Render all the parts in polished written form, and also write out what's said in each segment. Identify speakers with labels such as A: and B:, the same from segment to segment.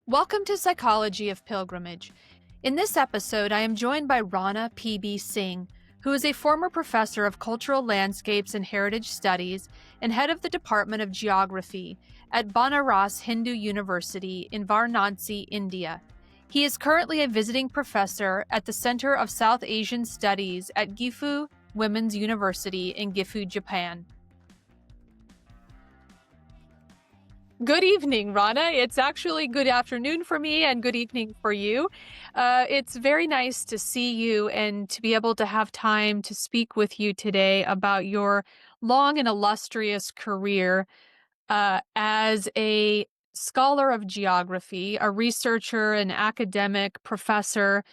A: Welcome to Psychology of Pilgrimage. In this episode, I am joined by Rana P.B. Singh, who is a former professor of cultural landscapes and heritage studies and head of the Department of Geography at Banaras Hindu University in Varanasi, India. He is currently a visiting professor at the Center of South Asian Studies at Gifu Women's University in Gifu, Japan. Good evening, Rana. It's actually good afternoon for me and good evening for you. It's very nice to see you and to be able to have time to speak with you today about your long and illustrious career as a scholar of geography, a researcher, an academic professor.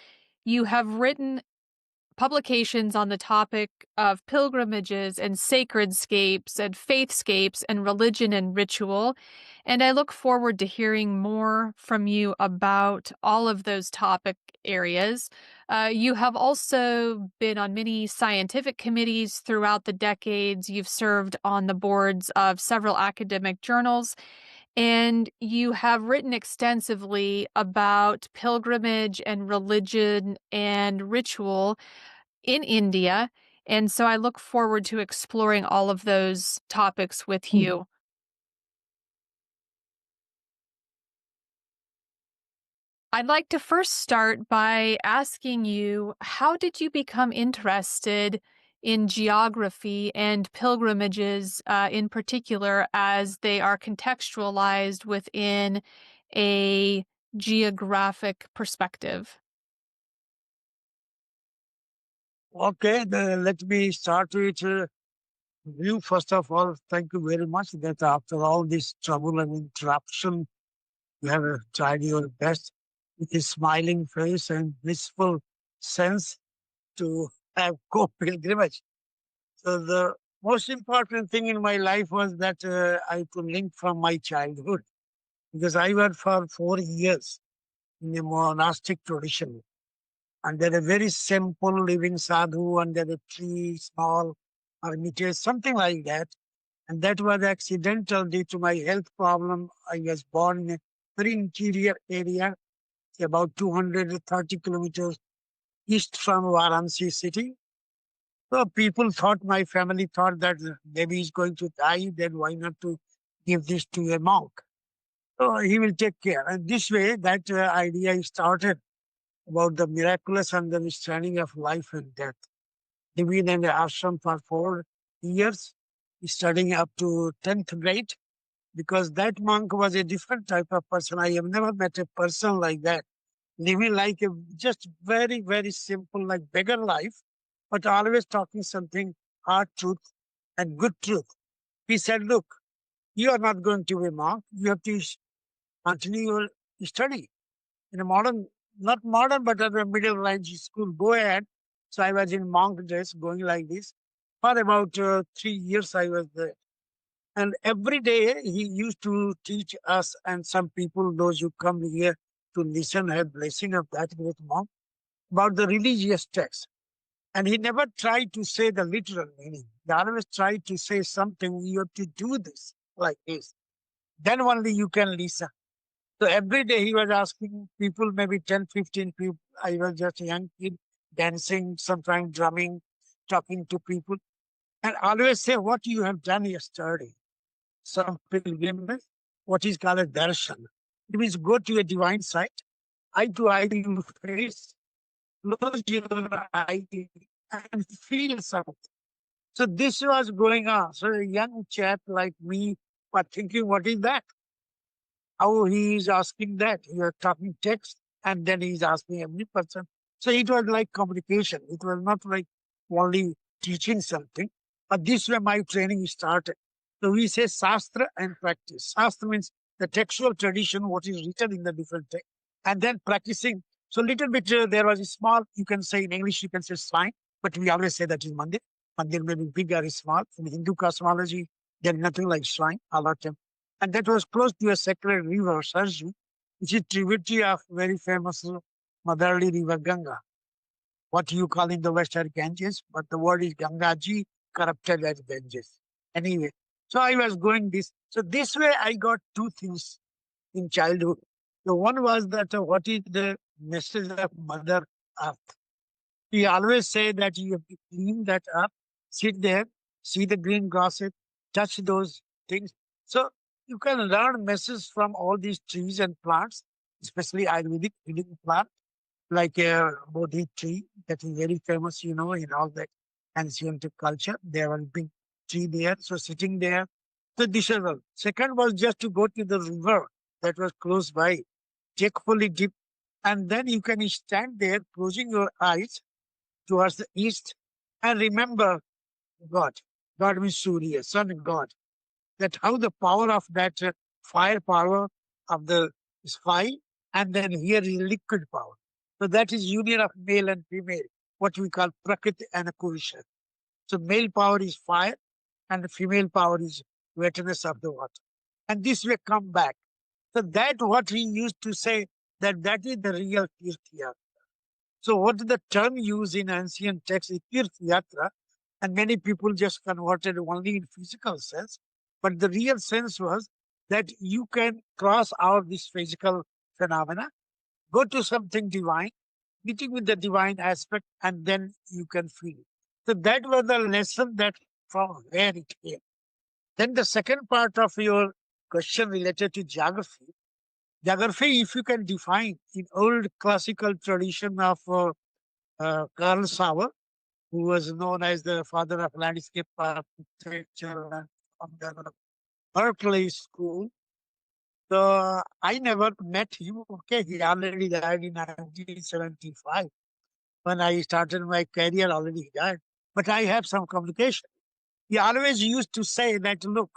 A: You have written publications on the topic of pilgrimages and sacred scapes and faithscapes and religion and ritual. And I look forward to hearing more from you about all of those topic areas. You have also been on many scientific committees throughout the decades. You've served on the boards of several academic journals. And you have written extensively about pilgrimage and religion and ritual in India. And so I look forward to exploring all of those topics with you. I'd like to first start by asking you, how did you become interested in geography and pilgrimages in particular as they are contextualized within a geographic perspective?
B: Okay, let me start with you. First of all, thank you very much that after all this trouble and interruption, you have tried your best with a smiling face and blissful sense to have co-pilgrimage. So the most important thing in my life was that I could link from my childhood because I worked for 4 years in a monastic tradition under a very simple living sadhu under a tree, small hermitage, something like that. And that was accidental due to my health problem. I was born in a very interior area, about 230 kilometers east from Varanasi city. So people thought, my family thought that maybe he's going to die, then why not to give this to a monk? So he will take care. And this way, that idea started about the miraculous understanding of life and death. Living in the ashram for 4 years, studying up to 10th grade, because that monk was a different type of person. I have never met a person like that, living like a just very, very simple, like beggar life, but always talking something hard truth and good truth. He said, look, you are not going to be a monk. You have to continue your study in a modern, not modern, but at a middle range school. Go ahead. So I was in monk dress going like this. For about 3 years, I was there. And every day he used to teach us and some people, those who come here to listen, have blessing of that great monk, about the religious text. And he never tried to say the literal meaning. He always tried to say something, you have to do this like this. Then only you can listen. So every day he was asking people, maybe 10, 15 people. I was just a young kid, dancing, sometimes drumming, talking to people. And always say what you have done yesterday. Some pilgrimage, what is called a darshan. It means go to a divine site, eye to eye, you face, close your eye and feel something. So this was going on. So a young chap like me was thinking, what is that? How he is asking that? You are talking text and then he is asking every person. So it was like communication. It was not like only teaching something. But this way my training started. So we say Shastra and practice. Shastra means the textual tradition, what is written in the different text, and then practicing. So little bit, there was a small, you can say in English, you can say shrine, but we always say that is mandir. Mandir may be big or small. In Hindu cosmology, there is nothing like shrine, Allah temple. And that was close to a sacred river, Sarju, which is tributary of very famous motherly river Ganga. What you call in the West are Ganges, but the word is Gangaji, corrupted as Ganges. Anyway, so I was going this. So this way I got two things in childhood. The one was that what is the message of Mother Earth? We always say that you have to clean that up, sit there, see the green grasses, touch those things. So you can learn messages from all these trees and plants, especially Ayurvedic healing plant, like a Bodhi tree that is very famous, in all the ancient culture. There was a big tree there. So sitting there. So this is one. Second was just to go to the river that was close by, take fully dip, and then you can stand there, closing your eyes towards the east, and remember God. God means Surya, Sun God. That how the power of that fire power of the sky, and then here is liquid power. So that is union of male and female, what we call Prakriti and Purusha. So male power is fire, and the female power is wetness of the water. And this will come back. So that what he used to say that that is the real Tirtha. So what the term used in ancient texts is Tirth Yatra, and many people just converted only in physical sense. But the real sense was that you can cross out this physical phenomena, go to something divine, meeting with the divine aspect, and then you can feel it. So that was the lesson that from where it came. Then the second part of your question related to geography. Geography, if you can define in old classical tradition of Carl Sauer, who was known as the father of landscape architecture and founder of Berkeley School. So I never met him. Okay, he already died in 1975. When I started my career, already he died. But I have some communication. He always used to say that, look,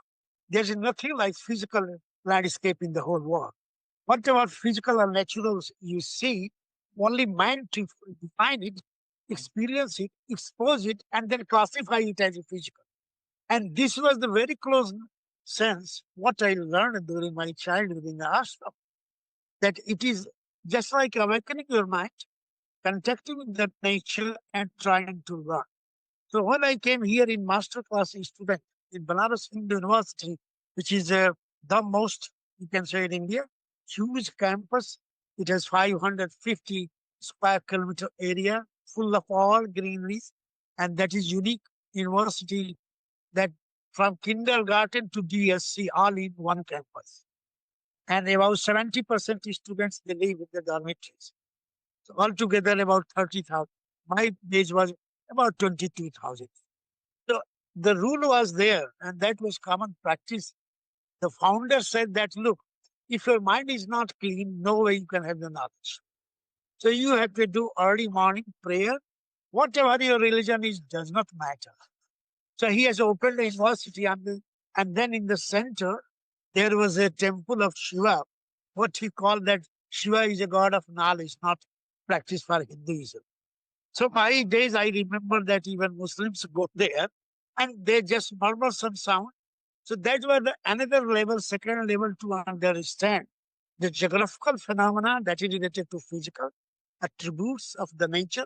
B: there's nothing like physical landscape in the whole world. Whatever physical or natural you see, only mind to define it, experience it, expose it, and then classify it as a physical. And this was the very close sense what I learned during my childhood in the ashram, that it is just like awakening your mind, contacting with the nature and trying to learn. So when I came here in master class student in Banaras Hindu University, which is the most, you can say in India, huge campus. It has 550 square kilometer area full of all greeneries. And that is unique university that from kindergarten to DSC all in one campus. And about 70% students, they live in the dormitories. So altogether about 30,000. My age was about 22,000. So the rule was there, and that was common practice. The founder said that, look, if your mind is not clean, no way you can have the knowledge. So you have to do early morning prayer. Whatever your religion is, does not matter. So he has opened a university, and then in the center, there was a temple of Shiva. What he called that Shiva is a god of knowledge, not practice for Hinduism. So my days, I remember that even Muslims go there and they just murmur some sound. So that was another level, second level to understand the geographical phenomena that is related to physical attributes of the nature,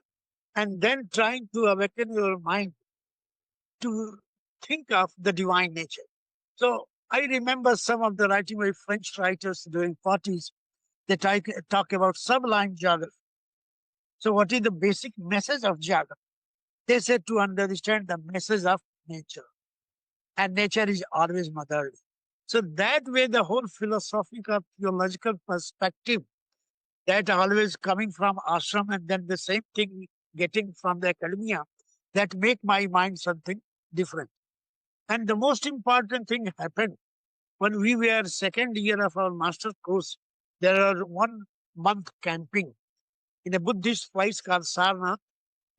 B: and then trying to awaken your mind to think of the divine nature. So I remember some of the writing by French writers during 40s that I talk about sublime geography. So what is the basic message of geography? They said to understand the message of nature. And nature is always motherly. So that way the whole philosophical, theological perspective that always coming from ashram and then the same thing getting from the academia, that make my mind something different. And the most important thing happened when we were second year of our master course. There are 1 month camping in a Buddhist place called Sarnath.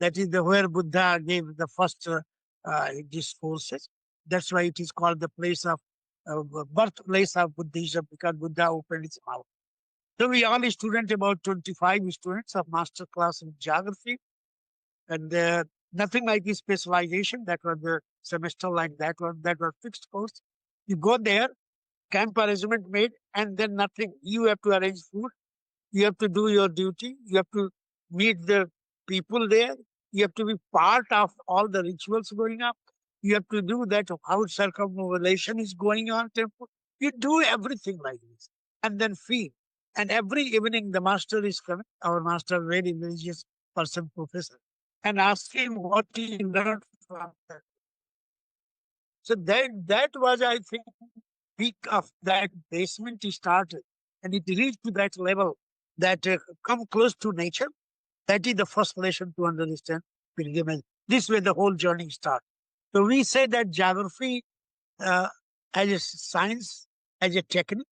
B: That is where Buddha gave the first discourses. That's why it is called the place of birthplace of Buddhism, because Buddha opened his mouth. So we all students, about 25 students of master class in geography, and nothing like this specialization. That was the semester like that one. That was fixed course. You go there, camp arrangement made, and then nothing. You have to arrange food. You have to do your duty. You have to meet the people there. You have to be part of all the rituals going up. You have to do that how circumambulation is going on temple. You do everything like this and then feed. And every evening the master is coming, our master, very religious person, professor, and ask him what he learned from that. So that was, I think, peak of that basement he started. And it reached to that level that come close to nature. That is the first lesson to understand pilgrimage. This way the whole journey starts. So we say that geography uh, as a science, as a technique,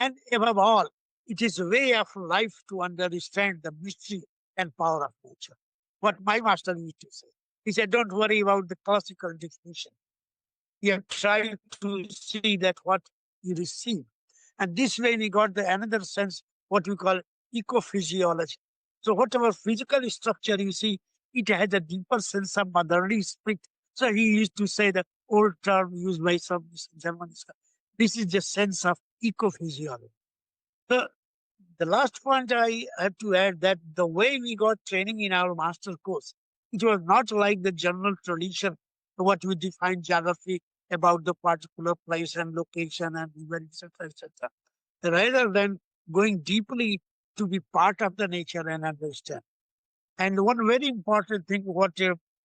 B: and above all, it is a way of life to understand the mystery and power of nature. What my master used to say. He said, don't worry about the classical definition. You have tried to see that what you receive. And this way we got the another sense, what we call ecophysiology. So whatever physical structure you see, it has a deeper sense of motherly spirit. So he used to say the old term used by some Germans. This is the sense of ecophysiology. So the last point I have to add that the way we got training in our master course, it was not like the general tradition, what we define geography about the particular place and location and event, etc., etc. Rather than going deeply to be part of the nature and understand. And one very important thing, what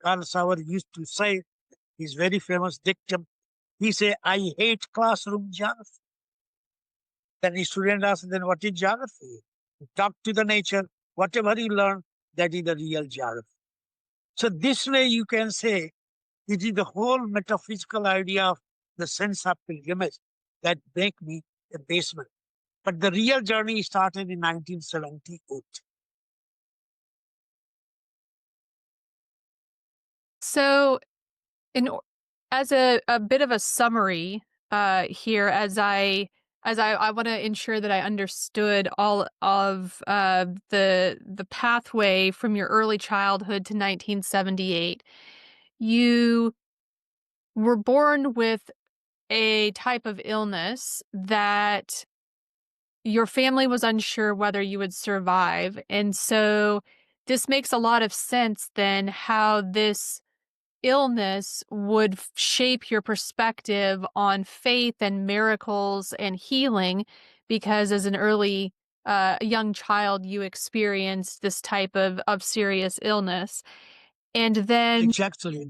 B: Carl Sauer used to say, his very famous dictum, he say, I hate classroom geography. Then the student asks, then what is geography? Talk to the nature, whatever you learn, that is the real geography. So this way you can say it is the whole metaphysical idea of the sense of pilgrimage that make me a basement. But the real journey started in 1978.
A: So, in or- as a bit of a summary here, I want to ensure that I understood all of the pathway from your early childhood to 1978. You were born with a type of illness that your family was unsure whether you would survive. And so this makes a lot of sense then how this illness would shape your perspective on faith and miracles and healing, because as an early young child you experienced this type of serious illness. And then
B: Exactly.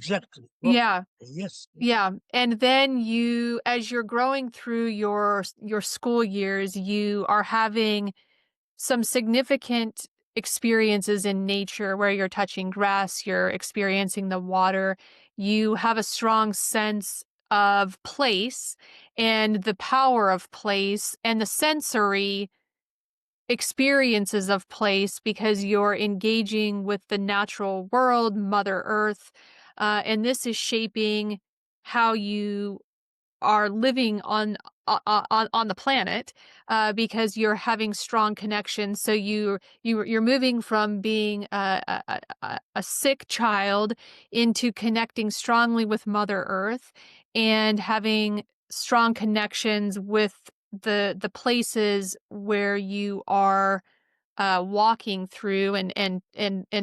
B: Well,
A: yeah,
B: yes.
A: yeah. And then you, as you're growing through your school years, you are having some significant experiences in nature where you're touching grass, you're experiencing the water, you have a strong sense of place and the power of place and the sensory experiences of place because you're engaging with the natural world, Mother Earth, and this is shaping how you are living on the planet, because you're having strong connections. So you're moving from being a sick child into connecting strongly with Mother Earth and having strong connections with the places where you are walking through and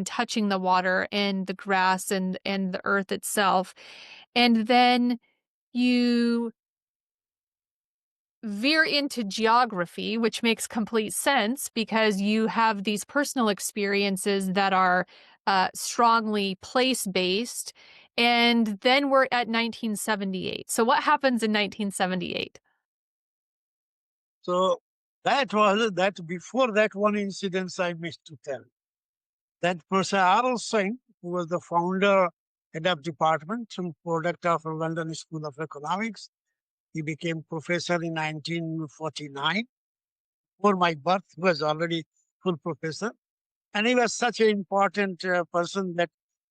A: touching the water and the grass and the earth itself. And then you veer into geography, which makes complete sense because you have these personal experiences that are strongly place-based. And then we're at 1978. So what happens in 1978?
B: So that before that one incident I missed to tell. That Professor Singh, who was the founder head of department and product of London School of Economics, he became professor in 1949. Before my birth, he was already full professor. And he was such an important person that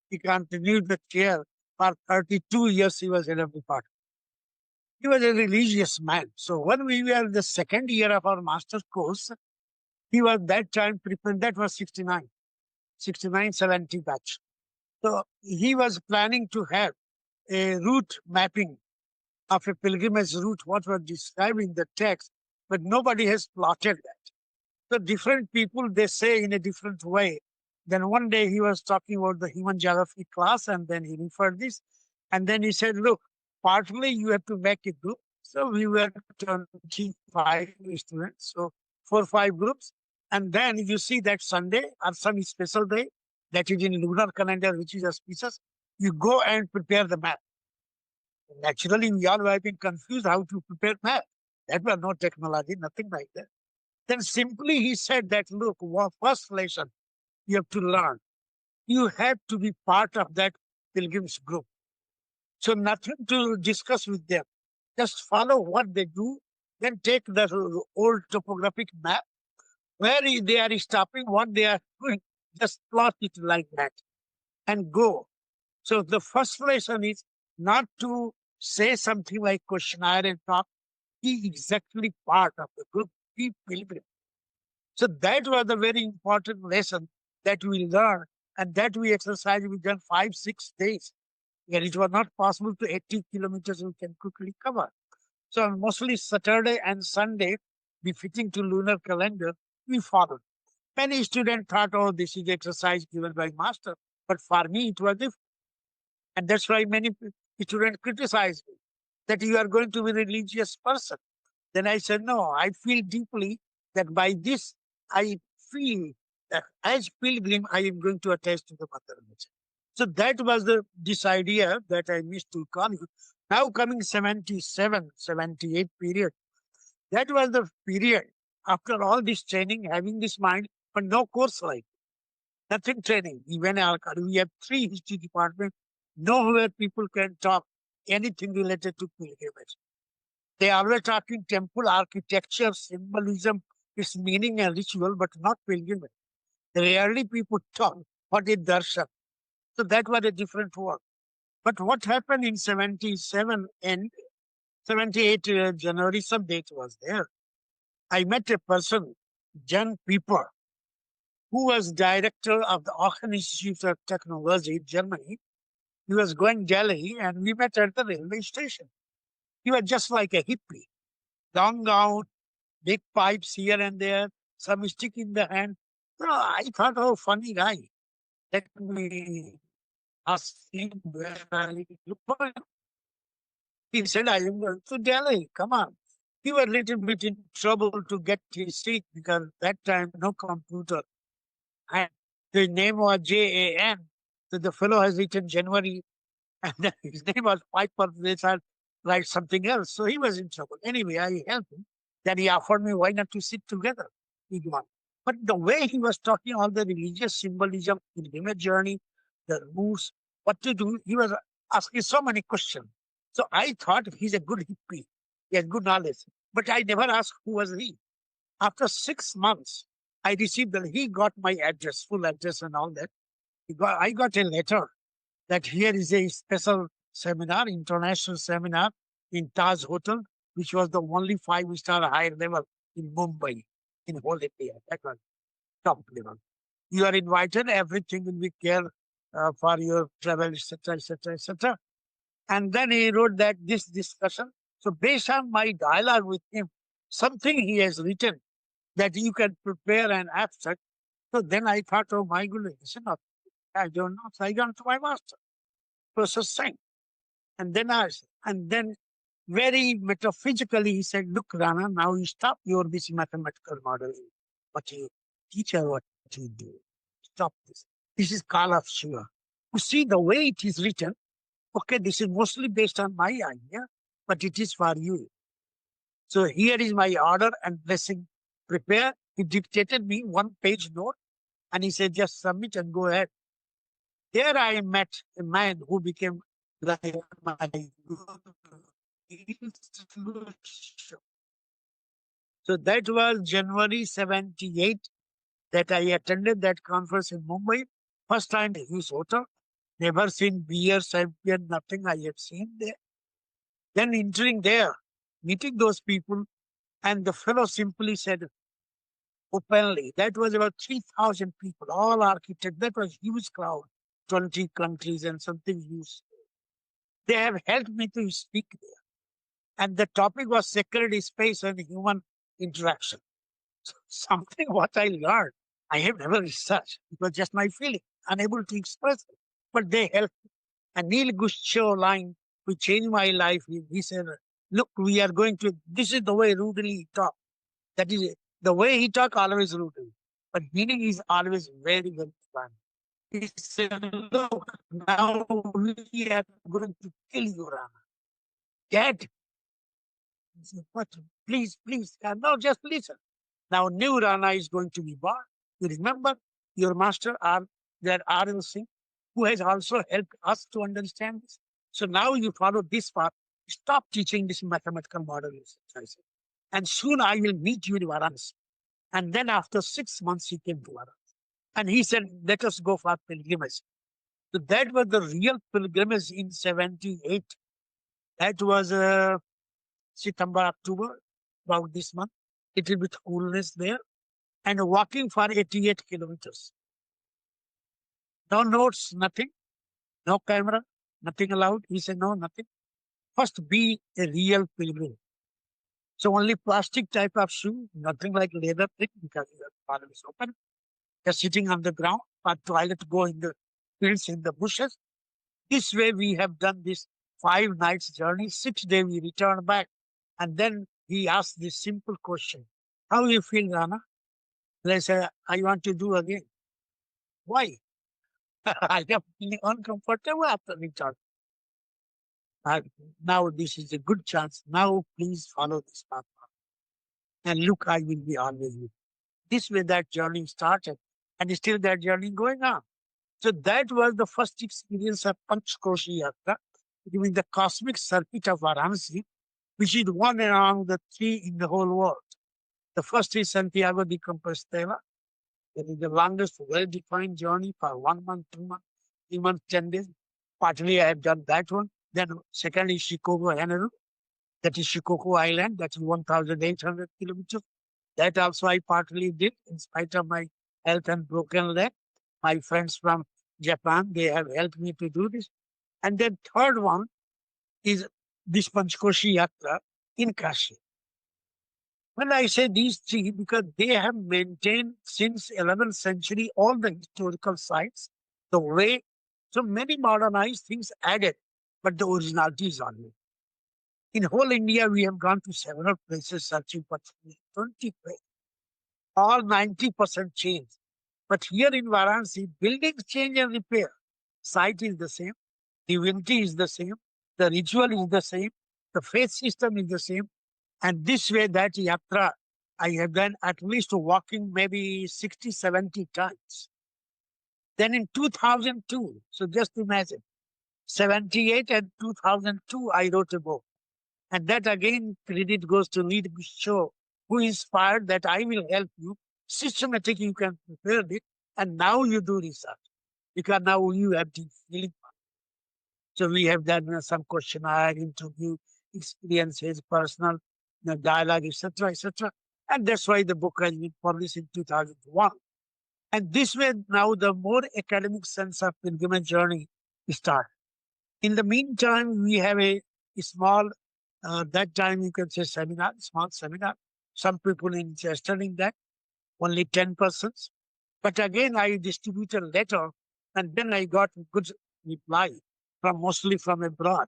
B: he continued the chair for 32 years. He was head of department. He was a religious man. So when we were in the second year of our master's course, he was that time prepared, that was 69, 70 batch. So he was planning to have a route mapping of a pilgrimage route, what was described in the text, but nobody has plotted that. So different people, they say in a different way. Then one day he was talking about the human geography class, and then he referred this. And then he said, look, partly you have to make a group. So we were 25 students. So 4 or 5 groups. And then you see that Sunday or some special day that is in lunar calendar, which is auspicious, you go and prepare the map. Naturally, we all have been confused how to prepare map. That was no technology, nothing like that. Then simply he said that, look, first lesson you have to learn. You have to be part of that pilgrims group. So nothing to discuss with them. Just follow what they do. Then take the old topographic map where they are stopping, what they are doing. Just plot it like that and go. So the first lesson is not to say something like questionnaire and talk. Be exactly part of the group. Be pilgrim. So that was a very important lesson that we learned and that we exercised. We done 5, 6 days. And it was not possible to 80 kilometers we can quickly cover. So mostly Saturday and Sunday, befitting to lunar calendar, we followed. Many students thought, oh, this is exercise given by master. But for me, it was different. And that's why many students criticized me that you are going to be a religious person. Then I said, no, I feel deeply that by this, I feel that as pilgrim, I am going to attach to the Mother Nature. So that was this idea that I missed to call you. Now coming 77, 78 period, that was the period after all this training, having this mind, but no course like, nothing training. Even we have 3 history departments, nowhere people can talk anything related to pilgrimage. They are always talking temple architecture, symbolism, its meaning and ritual, but not pilgrimage. Rarely people talk what is darshan. So that was a different work. But what happened in 77 and 78 January, some date was there. I met a person, Jan Pieper, who was director of the Aachen Institute of Technology in Germany. He was going Delhi and we met at the railway station. He was just like a hippie, long gown, big pipes here and there, some stick in the hand. So I thought, oh, funny guy. Let me ask him where I look for him. He said, I am going to Delhi. Come on. He was a little bit in trouble to get his seat because that time no computer. And his name was JAN. So the fellow has written January and then his name was Piper. They said, write something else. So he was in trouble. Anyway, I helped him. Then he offered me, why not to sit together? Big one. But the way he was talking, all the religious symbolism, pilgrimage journey, the rules, what to do, he was asking so many questions. So I thought he's a good hippie. He has good knowledge. But I never asked who was he. After 6 months, I received that he got my address, full address and all that. I got a letter that here is a special seminar, international seminar in Taj Hotel, which was the only 5-star higher level in Mumbai, in whole India. That was top level. You are invited, everything will be care for your travel, etc., etc., etc. And then he wrote that this discussion. So based on my dialogue with him, something he has written that you can prepare an abstract. So then I thought, oh my goodness, listen up. I don't know. So I gone to my master, Professor Singh. And then very metaphysically, he said, look, Rana, now you stop your this mathematical modeling. What you teach her what you do. Stop this. This is Kala of Shiva. You see the way it is written. Okay, this is mostly based on my idea, but it is for you. So here is my order and blessing. Prepare. He dictated me 1-page note and he said, just submit and go ahead. There I met a man who became like my guru. So that was January 78 that I attended that conference in Mumbai. First time in his hotel. Never seen beer, champagne, nothing I had seen there. Then entering there, meeting those people, and the fellow simply said openly, that was about 3,000 people, all architects. That was huge crowd, 20 countries and something huge. They have helped me to speak there. And the topic was sacred space and human interaction. So something what I learned, I have never researched. It was just my feeling, unable to express it. But they helped. And Neil Gushcho line, which changed my life, he said, look, we are going to, this is the way rudely talk. That is, The way he talk always rude, but meaning is always very, very fun. He said, look, now we are going to kill you, Rama. Get? He said, what? Please, please. No, just listen. Now new Rana is going to be born. You remember your master, that R.L. Singh, who has also helped us to understand this. So now you follow this path. Stop teaching this mathematical model. I said. And soon I will meet you in Varanasi. And then after 6 months, he came to Varanasi. And he said, let us go for pilgrimage. So that was the real pilgrimage in 78. That was September, October, about this month. Little bit coolness there. And walking for 88 kilometers. No notes, nothing. No camera, nothing allowed. He said, no, nothing. First be a real pilgrim. So only plastic type of shoe, nothing like leather thing because the bottom is open. Just sitting on the ground, for toilet go in the fields, in the bushes. This way we have done this 5 nights journey. 6 days we return back. And then he asked this simple question. How you feel, Rana? They said, I want to do again. Why? I am feeling uncomfortable after return. Uh, Now this is a good chance. Now please follow this path. And look, I will be always with you. This way that journey started. And still that journey going on. So that was the first experience of Panchkoshi Yatra, during the cosmic circuit of Varanasi, which is one among the three in the whole world. The first is Santiago de Compostela. That is the longest, well-defined journey for 1 month, 2 months, 3 months, 10 days. Partly I have done that one. Then second is Chicago, Hanaru. That is Shikoku Island. That is 1,800 kilometers. That also I partly did in spite of my health and broken leg. My friends from Japan, they have helped me to do this. And then third one is this Panchkoshi Yatra in Kashi. When I say these three, because they have maintained since 11th century all the historical sites, the way, so many modernized things added, but the originality is always. In whole India, we have gone to several places searching for 20 places, all 90% change. But here in Varanasi, buildings change and repair. Site is the same, divinity is the same, the ritual is the same, the faith system is the same. And this way, that yatra, I have done at least walking maybe 60, 70 times. Then in 2002, so just imagine, 78 and 2002, I wrote a book. And that again, credit goes to Lead Show, who inspired that I will help you. Systematic, you can prepare it. And now you do research. Because now you have the feeling. So we have done some questionnaire, interview, experiences, personal dialogue, etc., etc. And that's why the book has been published in 2001. And this way, now the more academic sense of pilgrimage journey start. In the meantime, we have a small, that time you can say seminar, small seminar. Some people interested in that, only 10 persons. But again, I distributed a letter and then I got good reply from mostly from abroad,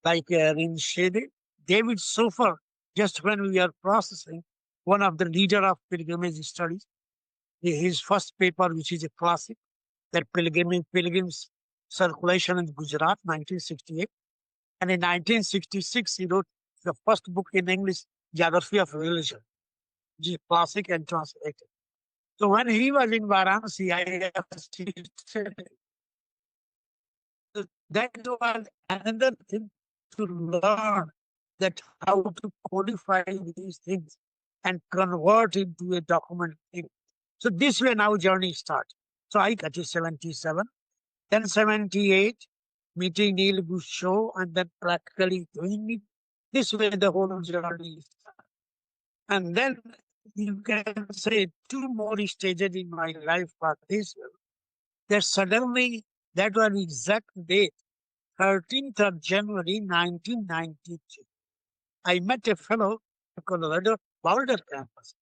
B: like in Shede, David Sofer, just when we are processing, one of the leader of pilgrimage studies, his first paper, which is a classic, that pilgrims circulation in Gujarat, 1968. And in 1966, he wrote the first book in English, Geography of Religion, which is classic and translated. So when he was in Varanasi, I asked him, that was another thing to learn, that how to codify these things and convert into a document thing. So this way now journey starts. So I got to 77, then 78, meeting Neil Bush show and then practically doing it. This way the whole journey starts. And then you can say two more stages in my life for this. That suddenly, that was exact date, 13th of January 1993. I met a fellow at Colorado Boulder campus.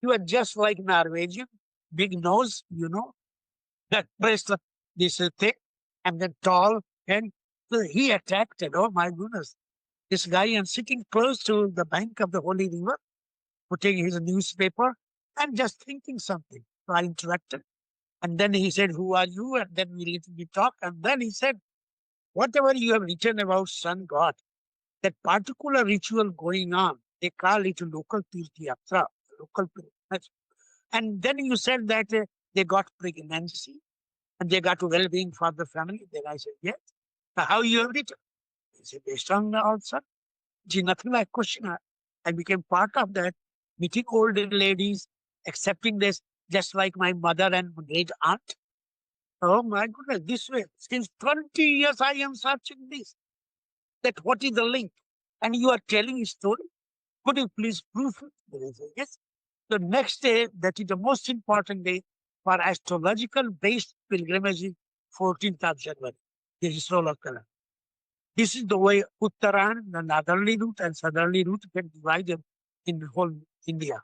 B: He was just like Norwegian, big nose, that pressed this thing, and then tall. And so he attracted, oh my goodness, this guy, and sitting close to the bank of the Holy River. putting his newspaper and just thinking something. So I interacted. And then he said, "Who are you?" And then we talk. And then he said, "Whatever you have written about sun god, that particular ritual going on, they call it local Tirthi Yatra, local pilgrimage. And then you said that they got pregnancy and they got well-being for the family." Then I said, "Yes." "How you have written?" He said, "Based on the answer." It is nothing like question. I became part of that, meeting old ladies, accepting this, just like my mother and great aunt. Oh my goodness, this way. Since 20 years I am searching this. That what is the link? And you are telling a story. Could you please prove it? They say, yes. The next day, that is the most important day for astrological based pilgrimage, is 14th of January. This is solar calendar. This is the way Uttaran, the northerly route and southerly route get divided in the whole India.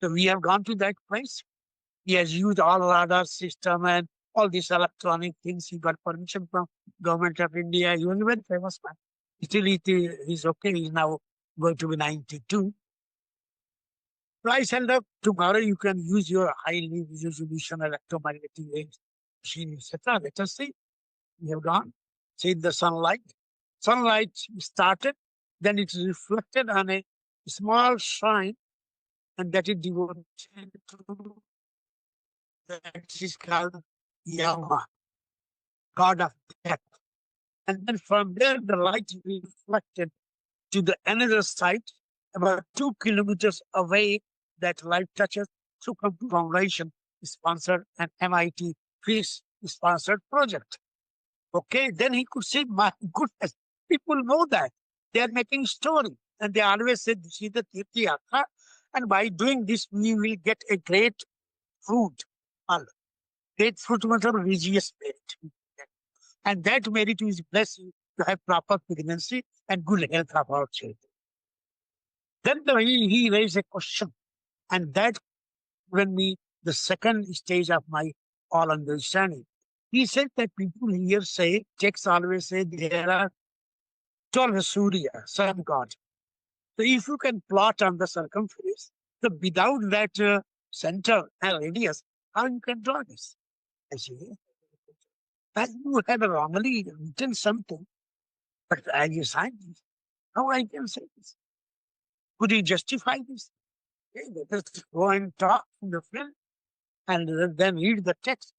B: So we have gone to that place. He has used all radar system and all these electronic things. He got permission from government of India. He was a very famous man. Still, he's okay. He's now going to be 92. So I said, "Look, tomorrow you can use your highly resolution electromagnetic waves machine, etc. Let us see." We have gone, seen the sunlight. Sunlight started, then it is reflected on a small shrine, and that is devoted to, that is called Yama, god of death. And then from there, the light is reflected to the another site, about 2 kilometers away. That light touches through Foundation sponsored an MIT Peace sponsored project. Okay, then he could say, "My goodness, people know that. They are making story." And they always say, "This is the Tirthi Yatra. And by doing this, we will get a great fruit." Or great fruit means a religious merit. And that merit is blessed to have proper pregnancy and good health of our children. Then he raised a question. And that when me the second stage of my all understanding. He said that people here say, texts always say there are 12 Surya, sun god. So if you can plot on the circumference, so without that center and radius, how you can draw this? I say, "As you have wrongly written something, but as a scientist, how I can say this? Could you justify this?" Okay, let us go and talk in the field and then read the text.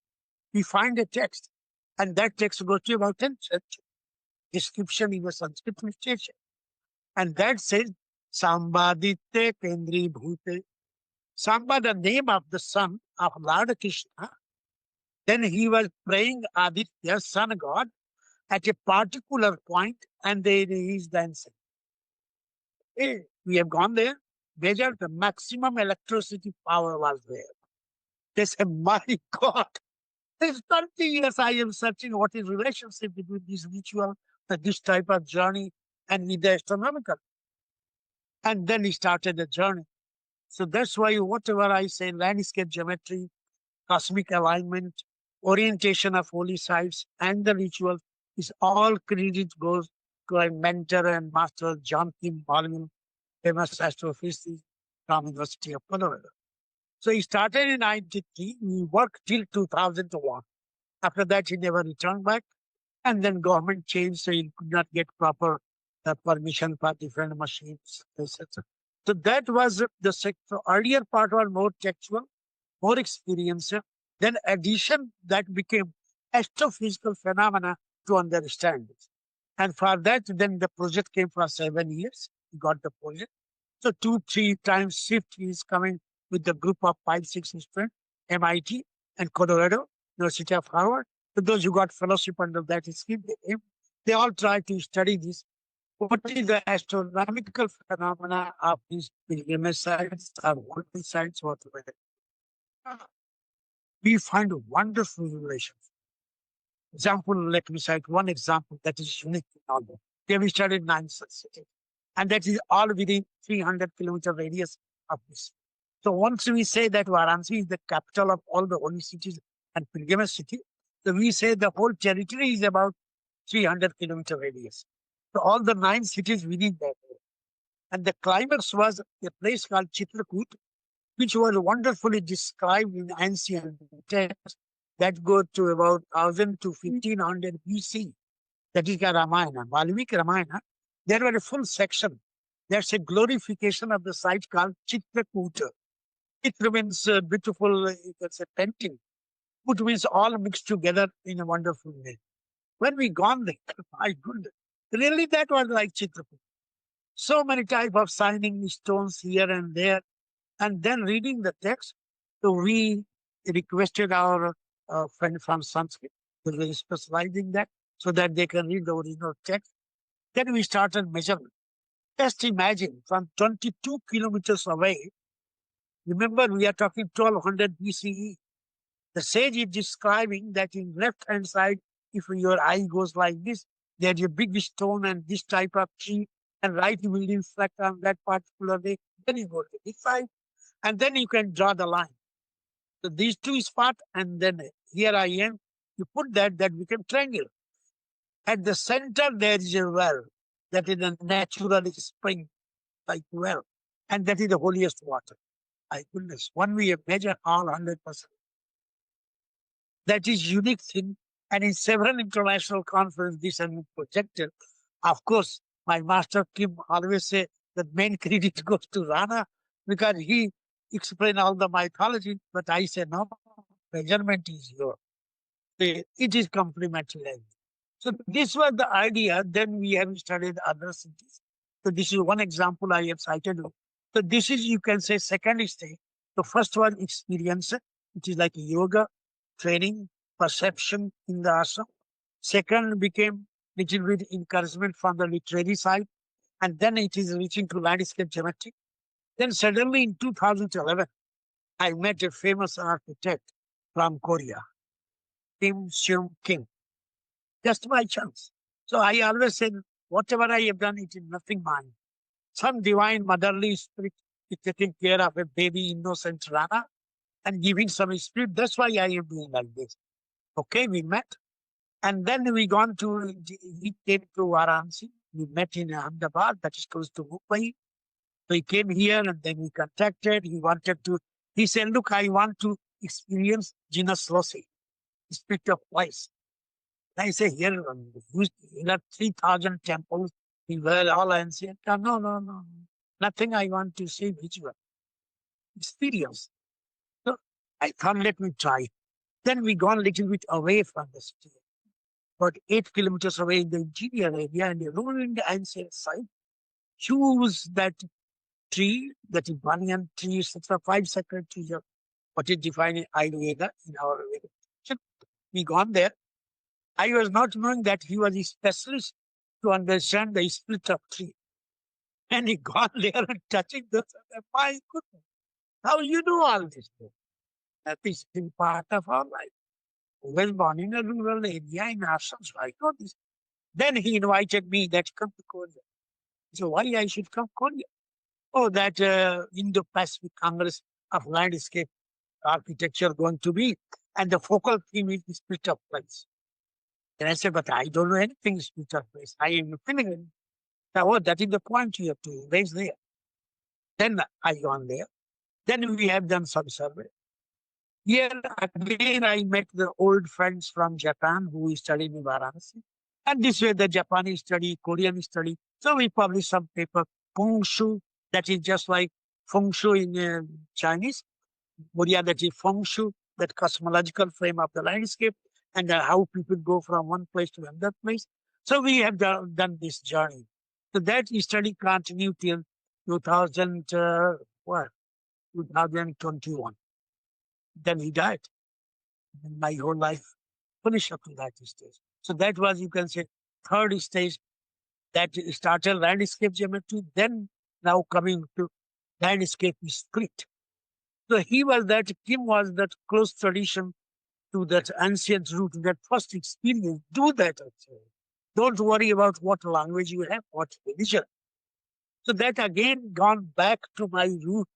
B: We find a text, and that text goes to about 10th century. Description in a Sanskrit literature. And that says, "Sambaditya Kendri Bhute." Samba, the name of the son of Lord Krishna. Then he was praying Aditya, sun god, at a particular point, and there is the answer. Hey, we have gone there. Measured the maximum electricity power was there. They say, "My God, since 30 years I am searching what is relationship between this ritual, this type of journey, and with the astronomical." And then he started the journey. So that's why whatever I say, landscape geometry, cosmic alignment, orientation of holy sites, and the ritual is all credit goes to a mentor and master, John Kim Bolin, famous astrophysicist from University of Colorado. So he started in 93. He worked till 2001. After that, he never returned back. And then government changed, so he could not get proper permission for different machines, etc. So that was the so earlier part was more textual, more experiential. Then addition that became astrophysical phenomena to understand this. And for that, then the project came for 7 years. He got the project. So 2, 3 times shift he is coming with the group of 5, 6 students, MIT and Colorado, University of Harvard. So those who got fellowship under that scheme, they all try to study this. What is the astronomical phenomena of these pilgrimage sites or holy sites, whatever? We find wonderful relations. Example, let me cite one example that is unique in all that. Here we studied 9 cities, and that is all within 300-kilometer radius of this. So once we say that Varanasi is the capital of all the holy cities and pilgrimage city, so we say the whole territory is about 300-kilometer radius. So all the 9 cities within that. And the climax was a place called Chitrakoot, which was wonderfully described in ancient texts that go to about 1000 to 1500 BC. That is the Ramayana, Valmiki Ramayana. There were a full section. That's a glorification of the site called Chitrakoot. Chitra means beautiful, you can say painting. Koot means all mixed together in a wonderful way. When we gone there, my goodness, really that was like Chitrakoot. So many type of signing stones here and there. And then reading the text, so we requested our friend from Sanskrit to really specialize in that so that they can read the original text. Then we started measurement. Just imagine from 22 kilometers away, remember we are talking 1200 BCE. The sage is describing that in left hand side, if your eye goes like this, there's a big stone and this type of tree, and right you will reflect on that particular way. Then you go to this side, and then you can draw the line. So these two spot, and then here I am. You put that became triangle. At the center there is a well, that is a natural spring like well, and that is the holiest water. My goodness, when we measure all 100%, that is unique thing. And in several international conferences, this has been projected. Of course, my master Kim always say that main credit goes to Rana because he explained all the mythology. But I say no, measurement is yours. It is complementary. So this was the idea. Then we have studied other cities. So this is one example I have cited. So this is, you can say, second stage. The first one, experience, which is like yoga, training, perception in the ashram. Second became little bit encouragement from the literary side. And then it is reaching to landscape geometry. Then suddenly in 2011, I met a famous architect from Korea, Kim, just by chance. So I always said, whatever I have done, it is nothing mine. Some divine motherly spirit is taking care of a baby innocent Rana and giving some spirit. That's why I am doing like this. Okay, we met. And then we gone to, he came to Varanasi. We met in Ahmedabad, that is close to Mumbai. So he came here and then we contacted. He said, look, I want to experience Genus Loci, spirit of voice. I say, here are 3,000 temples. We were all ancient. No. Nothing I want to say visual. Experience. So I thought, let me try. Then we gone a little bit away from the city. About 8 kilometers away in the interior area and a ruined ancient site. Choose that tree, that is banyan tree, etc. 5 sacred trees of what is defined in Ayurveda in our Vedic. We gone there. I was not knowing that he was a specialist to understand the split of tree. And he gone there and touching this. My goodness, how you do all this? That is been part of our life. I was born in a rural area in Assam, so I know this. Then he invited me that come to Korea. So why I should come Korea? Oh, that Indo-Pacific Congress of Landscape Architecture going to be, and the focal theme is split of place. And I said, but I don't know anything split of place. I am feeling it. Oh, that is the point you have to raise there. Then I gone there. Then we have done some survey. Here again, I met the old friends from Japan who studied in Varanasi. And this way, the Japanese study, Korean study. So we published some paper, Feng Shui, that is just like Feng Shui in Chinese. Korea, that is Feng Shui, that cosmological frame of the landscape, and how people go from one place to another place. So we have done this journey. So that study continued till 2021. Then he died. And my whole life finished up to that stage. So that was, you can say, third stage that started landscape geometry, then now coming to landscape script. So Kim was that close tradition to that ancient root, that first experience. Do that. Actually. Don't worry about what language you have, what religion. So that again gone back to my root.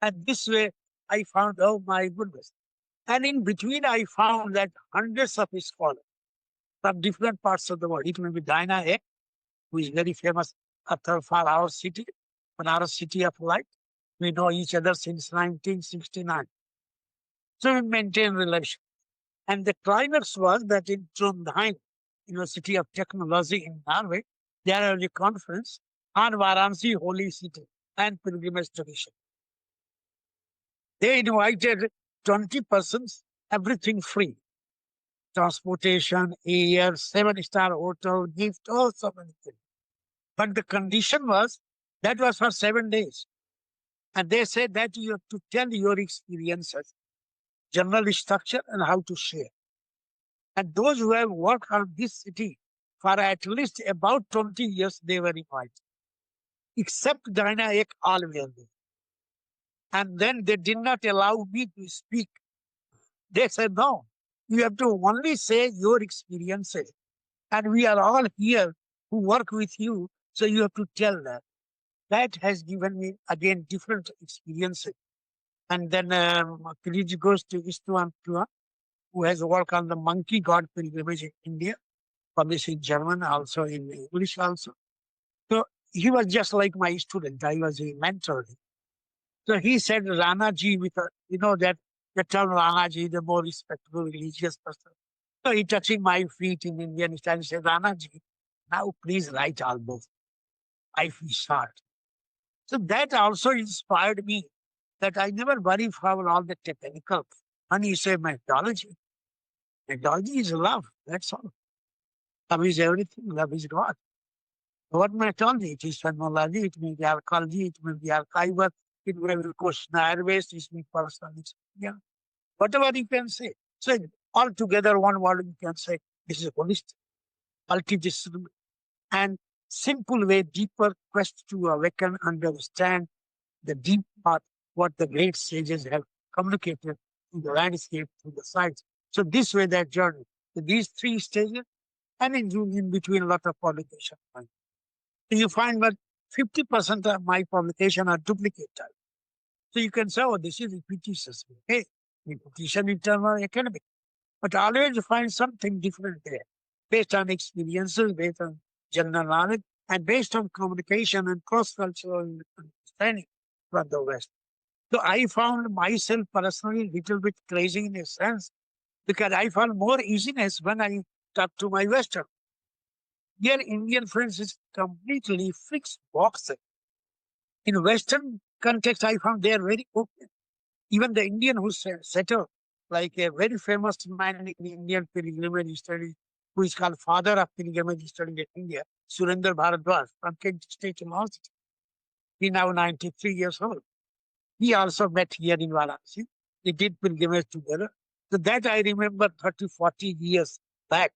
B: And this way I found, oh my goodness. And in between, I found that hundreds of scholars from different parts of the world. It may be Dinah Ek, who is very famous author for our city. Banaras City of Light. We know each other since 1969. So we maintain relations. And the climax was that in Trondheim, University of Technology in Norway, there was a conference on Varanasi Holy City and pilgrimage tradition. They invited 20 persons, everything free. Transportation, air, seven-star hotel, gift, all so many things. But the condition was that was for 7 days. And they said that you have to tell your experiences, general structure, and how to share. And those who have worked on this city for at least about 20 years, they were invited. Except Dina Ek, all were there. And then they did not allow me to speak. They said, no, you have to only say your experiences. And we are all here who work with you, so you have to tell that. That has given me, again, different experiences. And then Kiriji goes to Istvan Tua, who has worked on the monkey god pilgrimage in India, published in German, also in English also. So he was just like my student. I was a mentor. So he said Rana ji with a, that the term Rana ji, the more respectable religious person. So he touching my feet in Indian style, he said, Rana ji, now please write album. Life is short. So that also inspired me that I never worry for all the technical. And he said methodology. Methodology is love. That's all. Love is everything. Love is God. What methodology? It is phenomenology, it may be archaeology, it may be archival, it may be questionnaire based, it may be personal experience. Whatever you can say. So altogether, one word you can say, this is holistic, multidisciplinary, and simple way, deeper quest to awaken, understand the deep part, what the great sages have communicated in the landscape, through the sites. So this way, that journey, so these three stages, and in between a lot of publication. So you find that 50% of my publication are duplicate type. So you can say, oh, this is repetition. Okay, repetition in terms of academic. But always you find something different there, based on experiences, based on general knowledge, and based on communication and cross-cultural understanding from the West. So I found myself personally a little bit crazy in a sense, because I found more easiness when I talked to my Western. Here, Indian friends is completely fixed boxing. In Western context, I found they are very open. Even the Indian who settled, like a very famous man in Indian pilgrimage study, who is called father of pilgrimage study in India, Surendra Bharadwaj from Kent State University. He now 93 years old. He also met here in Varanasi. They did pilgrimage together. So that I remember 30, 40 years back.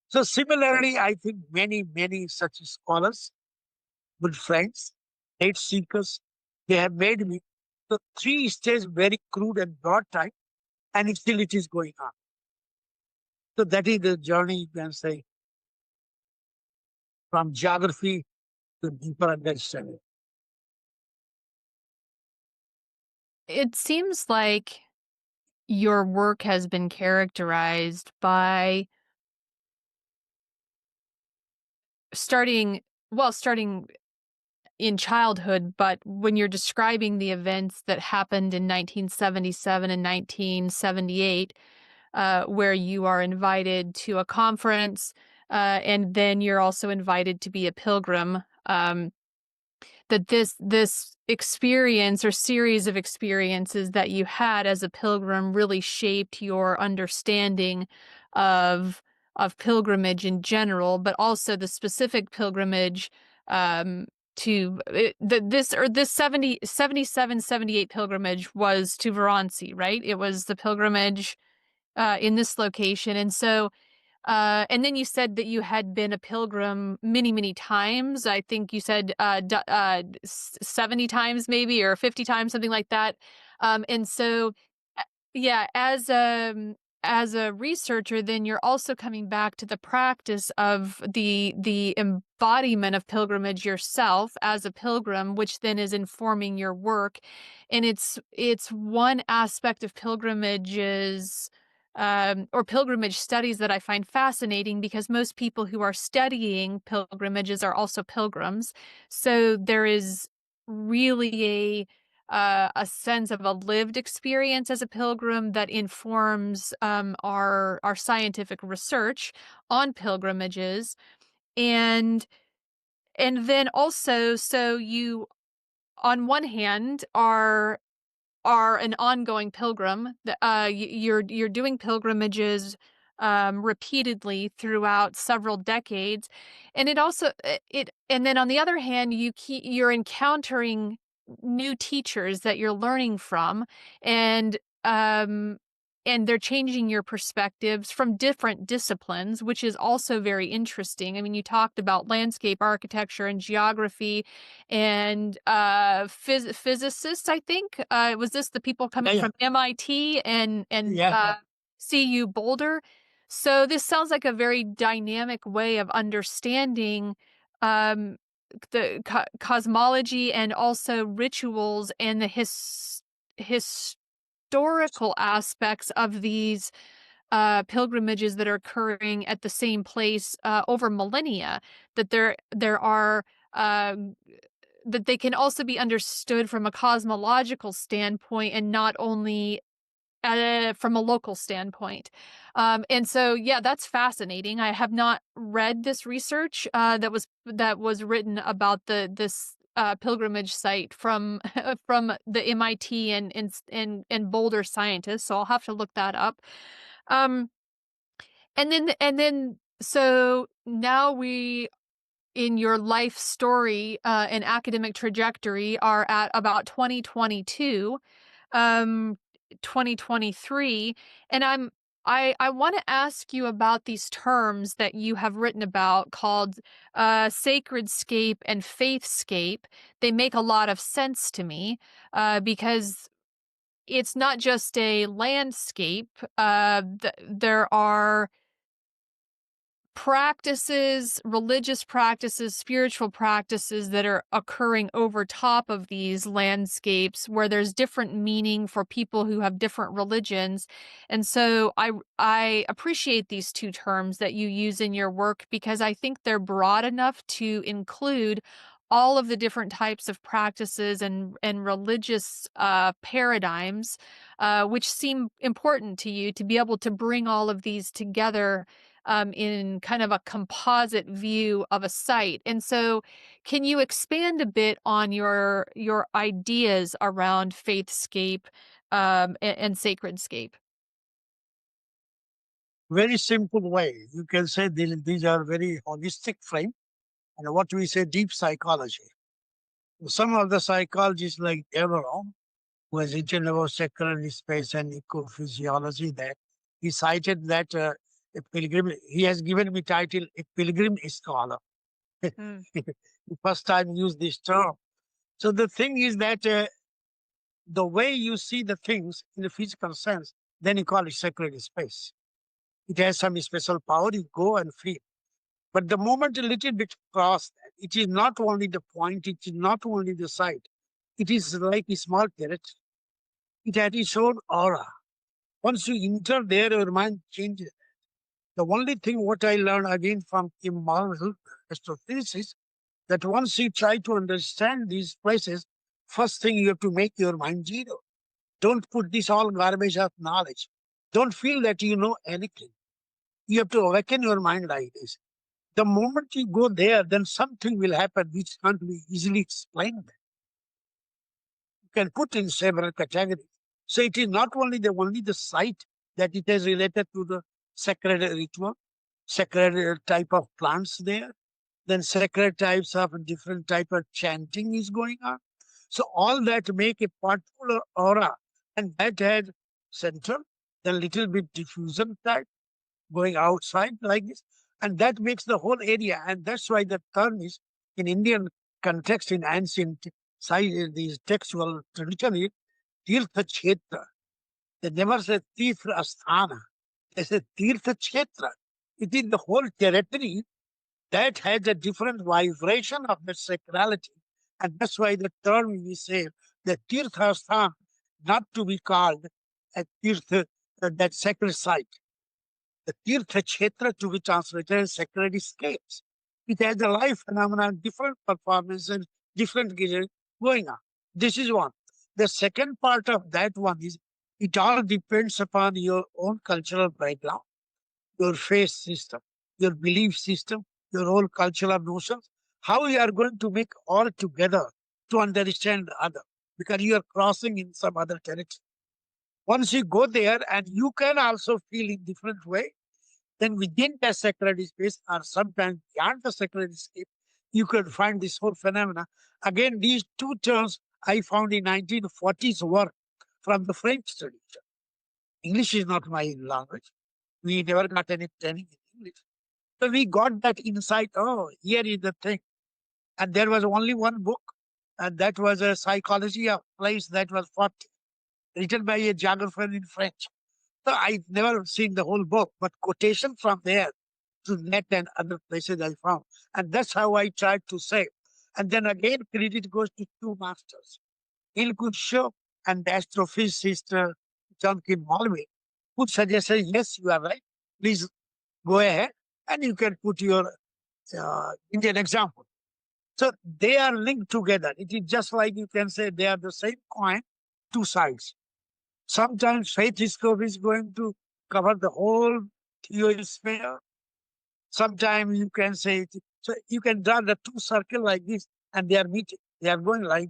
B: So similarly, I think many such scholars, good friends, hate seekers, they have made me. So three stages very crude and broad type, and still it is going on. So that is the journey, you can say, from geography to deeper understanding.
A: It seems like your work has been characterized by starting in childhood, but when you're describing the events that happened in 1977 and 1978, where you are invited to a conference, and then you're also invited to be a pilgrim, that this experience or series of experiences that you had as a pilgrim really shaped your understanding of pilgrimage in general, but also the specific pilgrimage to this 77, 78 pilgrimage was to Varanasi, right? It was the pilgrimage in this location. And so and then you said that you had been a pilgrim many times. I think you said 70 times maybe, or 50 times, something like that. And so, yeah, as a researcher, then you're also coming back to the practice of the embodiment of pilgrimage yourself as a pilgrim, which then is informing your work. And it's one aspect of pilgrimages or pilgrimage studies that I find fascinating, because most people who are studying pilgrimages are also pilgrims. So there is really a sense of a lived experience as a pilgrim that informs our scientific research on pilgrimages, and then also, so you on one hand are an ongoing pilgrim. You're doing pilgrimages repeatedly throughout several decades, and it also it and then on the other hand, you're encountering new teachers that you're learning from, and um and they're changing your perspectives from different disciplines, which is also very interesting. I mean, you talked about landscape architecture and geography and physicists, I think. Was this the people
B: Yeah,
A: coming
B: yeah,
A: from MIT and
B: yeah.
A: CU Boulder? So this sounds like a very dynamic way of understanding um, the cosmology and also rituals and the historical aspects of these pilgrimages that are occurring at the same place over millennia. That there are uh, that they can also be understood from a cosmological standpoint and not only from a local standpoint. And so, yeah, that's fascinating. I have not read this research that was written about this pilgrimage site from from the MIT and Boulder scientists. So I'll have to look that up. Um, and then so now we in your life story and academic trajectory are at about 2022, um 2023, and I want to ask you about these terms that you have written about called sacred scape and faithscape. They make a lot of sense to me because it's not just a landscape. There are practices, religious practices, spiritual practices that are occurring over top of these landscapes where there's different meaning for people who have different religions. And so I appreciate these two terms that you use in your work because I think they're broad enough to include all of the different types of practices and religious paradigms, which seem important to you to be able to bring all of these together in kind of a composite view of a site. And so, can you expand a bit on your ideas around faithscape and sacredscape?
B: Very simple way. You can say these are very holistic frame and what we say deep psychology. Some of the psychologists like Everon, who has written about sacred space and ecophysiology, that he cited that a pilgrim, he has given me title, a pilgrim scholar.
A: Mm.
B: The first time used this term. So the thing is that the way you see the things in a physical sense, then you call it sacred space. It has some special power, you go and feel. But the moment a little bit cross that, it is not only the point, it is not only the site, it is like a small territory. It has its own aura. Once you enter there, your mind changes. The only thing what I learned again from Kim Marvel, astrophysicist, that once you try to understand these places, first thing you have to make your mind zero. Don't put this all garbage of knowledge. Don't feel that you know anything. You have to awaken your mind like this. The moment you go there, then something will happen which can't be easily explained. You can put in several categories. So it is not only the site that it is related to the sacred ritual, sacred type of plants there, then sacred types of different type of chanting is going on. So all that make a particular aura, and that had center, then little bit diffusion type going outside like this, and that makes the whole area. And that's why the term is in Indian context in ancient these textual tradition is Tirtha Kshetra. They never say Tirtha Asthana. They say Tirtha Kshetra. It is the whole territory that has a different vibration of the sacrality. And that's why the term we say the Tirtha Asthana, not to be called a Tirtha, that sacred site. The Tirtha Kshetra to be translated as sacred scapes. It has a life phenomenon, different performances, different gear, going on. This is one. The second part of that one is it all depends upon your own cultural background, your faith system, your belief system, your whole cultural notions, how you are going to make all together to understand the other, because you are crossing in some other territory. Once you go there and you can also feel in different way, then within the sacred space or sometimes beyond the sacred space, you could find this whole phenomena. Again, these two terms I found in 1940s work from the French tradition. English is not my language. We never got any training in English. So we got that insight. Oh, here is the thing. And there was only one book, and that was a psychology of place that was 40, written by a geographer in French. So I've never seen the whole book, but quotation from there to net and other places I found. And that's how I tried to say. And then again, credit goes to two masters, Il Show and the astrophysicist John Kim Malvey, who suggested, yes, you are right. Please go ahead and you can put your Indian example. So they are linked together. It is just like you can say they are the same coin, two sides. Sometimes faith discovery is going to cover the whole theosphere. Sometimes you can say it. So you can draw the two circle like this, and they are meeting. They are going like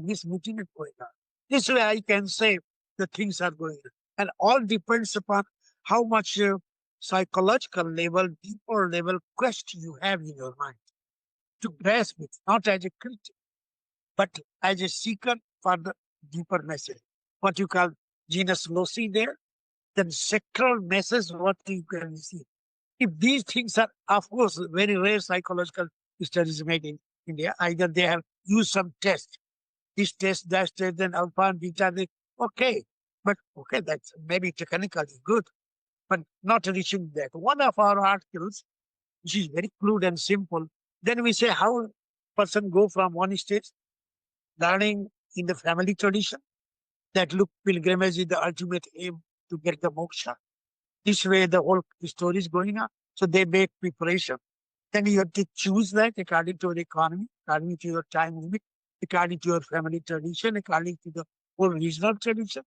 B: this meeting is going on. This way I can say the things are going on. And all depends upon how much psychological level, deeper level quest you have in your mind to grasp it, not as a critic, but as a seeker for the deeper message. What you call genus loci there, then sacral message, what you can receive. If these things are, of course, very rare psychological studies made in India, either they have used some test, this test, that test, then alpha and beta, okay, but okay, that's maybe technically good, but not reaching that. One of our articles, which is very crude and simple, then we say how person go from one stage, learning in the family tradition, that look, pilgrimage is the ultimate aim to get the moksha. This way, the whole story is going on. So they make preparation. Then you have to choose that according to your economy, according to your time limit, according to your family tradition, according to the whole regional tradition.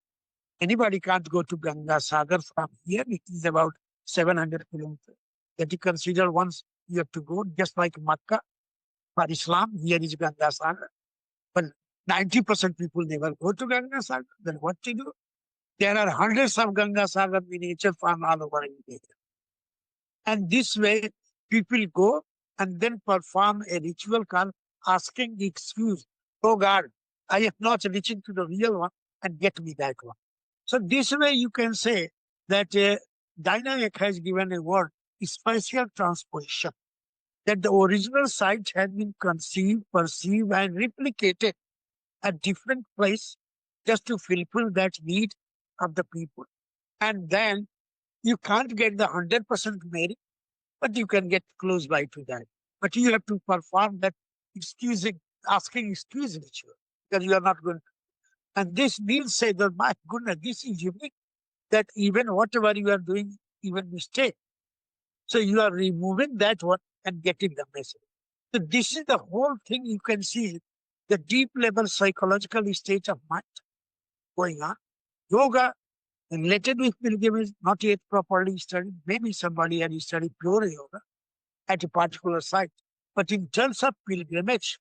B: Anybody can't go to Ganga Sagar from here. It is about 700 kilometers. That you consider once you have to go, just like Makkah for Islam, here is Ganga Sagar. But 90% people never go to Ganga Sagar. Then what to do? There are hundreds of Ganga Sagar miniature farm all over India. And this way, people go and then perform a ritual called asking the excuse. Oh God, I am not reaching to the real one and get me that one. So this way you can say that dynamic has given a word, spatial transposition, that the original site has been conceived, perceived, and replicated at different place just to fulfill that need of the people. And then you can't get the 100% merit, but you can get close by to that. But you have to perform that excusing, asking excuse ritual because you are not going. And this means say that my goodness, this is unique. That even whatever you are doing, even mistake. So you are removing that one and getting the message. So this is the whole thing you can see the deep level psychological state of mind going on. Yoga related with pilgrimage, not yet properly studied. Maybe somebody had studied pure yoga at a particular site. But in terms of pilgrimage,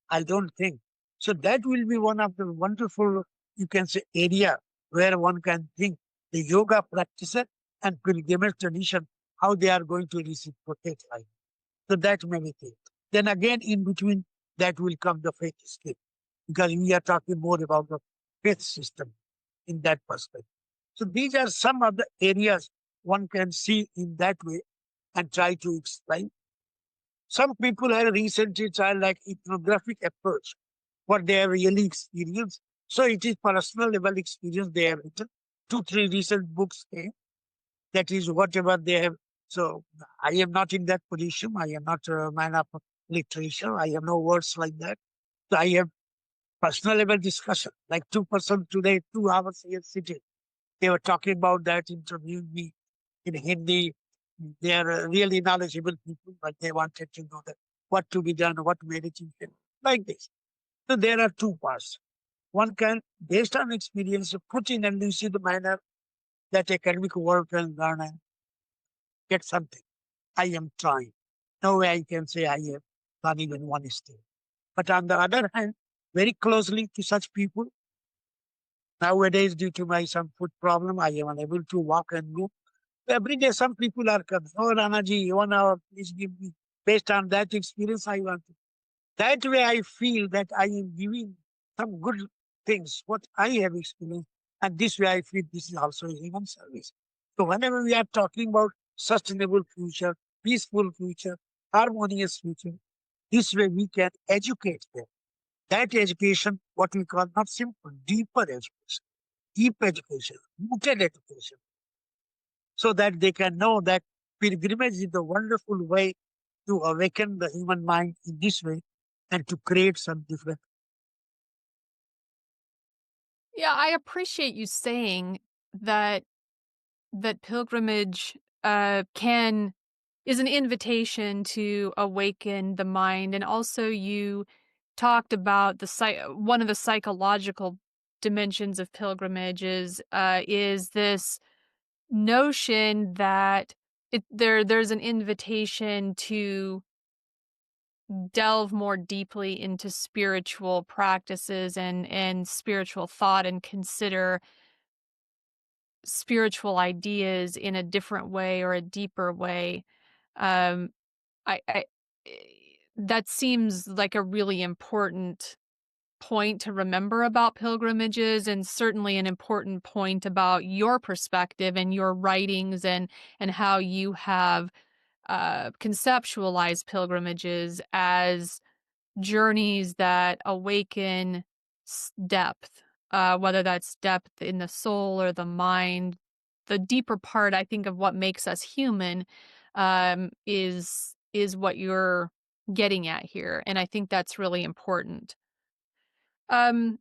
B: I don't think. So that will be one of the wonderful, you can say, area where one can think the yoga practices and pilgrimage tradition, how they are going to reciprocate life. So that many things. Then again, in between, that will come the faith skill, because we are talking more about the faith system in that perspective. So these are some of the areas one can see in that way and try to explain. Some people have recently tried like ethnographic approach, what they have really experienced. So it is personal level experience they have written. Two, three recent books came. That is whatever they have. So I am not in that position. I am not a man of literature. I have no words like that. So I have personal level discussion. Like two-person today, 2 hours here sitting. They were talking about that, interviewing me in Hindi. They are really knowledgeable people, but they wanted to know that what to be done, what meditation, like this. So there are two parts. One can, based on experience, put in a lucid manner that academic work can learn and get something. I am trying. No way I can say I have done even one step. But on the other hand, very closely to such people, nowadays, due to my some foot problem, I am unable to walk and go. Every day, some people are coming. Oh, Ranaji, 1 hour, please give me. Based on that experience, I want to. That way, I feel that I am giving some good things, what I have experienced. And this way, I feel this is also a human service. So, whenever we are talking about sustainable future, peaceful future, harmonious future, this way we can educate them. That education, what we call not simple, deeper education, deep education, rooted education, so that they can know that pilgrimage is a wonderful way to awaken the human mind in this way and to create some different.
A: Yeah, I appreciate you saying that pilgrimage can is an invitation to awaken the mind, and also you talked about one of the psychological dimensions of pilgrimage is this notion that there's an invitation to delve more deeply into spiritual practices and spiritual thought and consider spiritual ideas in a different way or a deeper way. Um, I that seems like a really important point to remember about pilgrimages, and certainly an important point about your perspective and your writings and how you have conceptualized pilgrimages as journeys that awaken depth, whether that's depth in the soul or the mind. The deeper part, I think, of what makes us human, is what you're getting at here, and I think that's really important. Um,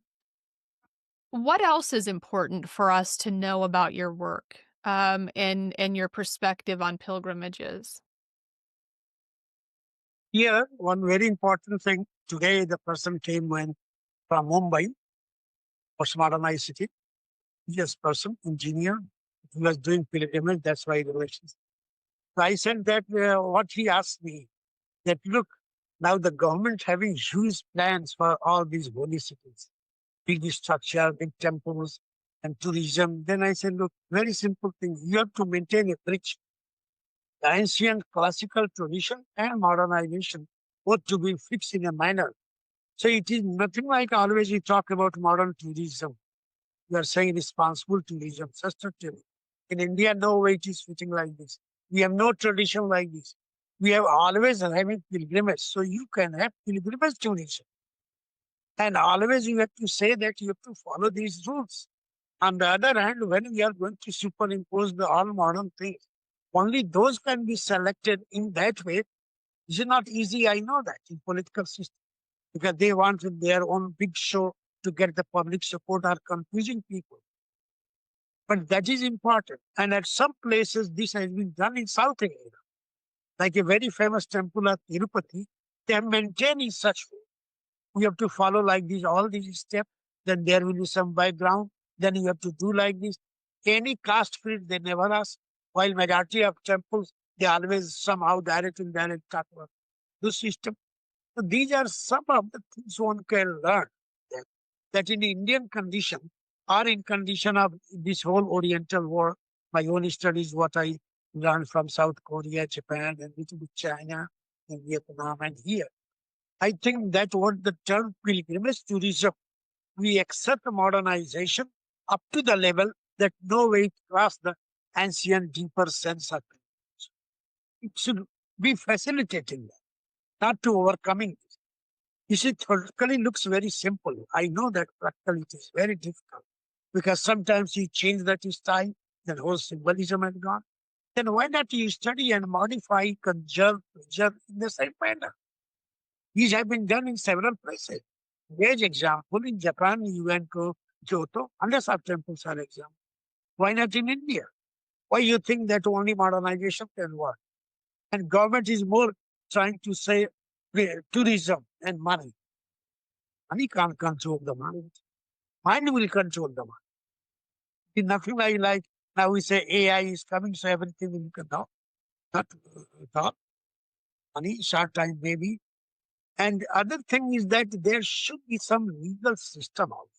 A: what else is important for us to know about your work, and your perspective on pilgrimages?
B: Here, one very important thing today, the person came when from Mumbai, postmodernized city. Yes, person, engineer. He was doing pilgrimage, that's why relations. So I said that what he asked me that look, now the government having huge plans for all these holy cities, big structure, big temples, and tourism. Then I said, look, very simple thing. You have to maintain a bridge. The ancient classical tradition and modernization both to be fixed in a manner. So it is nothing like always we talk about modern tourism. We are saying responsible tourism, sustainable. In India, no way it is fitting like this. We have no tradition like this. We have always having pilgrimage. So you can have pilgrimage tourism. And always you have to say that you have to follow these rules. On the other hand, when we are going to superimpose the all modern things, only those can be selected in that way. This is not easy, I know that, in political system, because they want with their own big show to get the public support are confusing people. But that is important. And at some places, this has been done in South India, like a very famous temple at Tirupati. They have maintained in such way. We have to follow like this, all these steps. Then there will be some background. Then you have to do like this. Any caste creed, they never ask. While majority of temples, they always somehow direct and indirect talk about this system. So these are some of the things one can learn that, that in Indian condition or in condition of this whole Oriental world. My own studies, what I learned from South Korea, Japan, and little bit China and Vietnam and here. I think that what the term pilgrimage tourism, we accept modernization up to the level that no way it cross the ancient deeper sense of it. It should be facilitating that, not to overcoming it. You see, theoretically looks very simple. I know that practically it is very difficult because sometimes you change that style, that whole symbolism has gone. Then why not you study and modify, conserve, preserve in the same manner? These have been done in several places. There's example in Japan, you went to Kyoto, hundreds of temples are example. Why not in India? Why you think that only modernization can work? And government is more trying to say tourism and money. Money can't control the mind. Mind will control the mind. It's nothing like now we say AI is coming, so everything will come down. Not at all. Money, short time maybe. And other thing is that there should be some legal system also.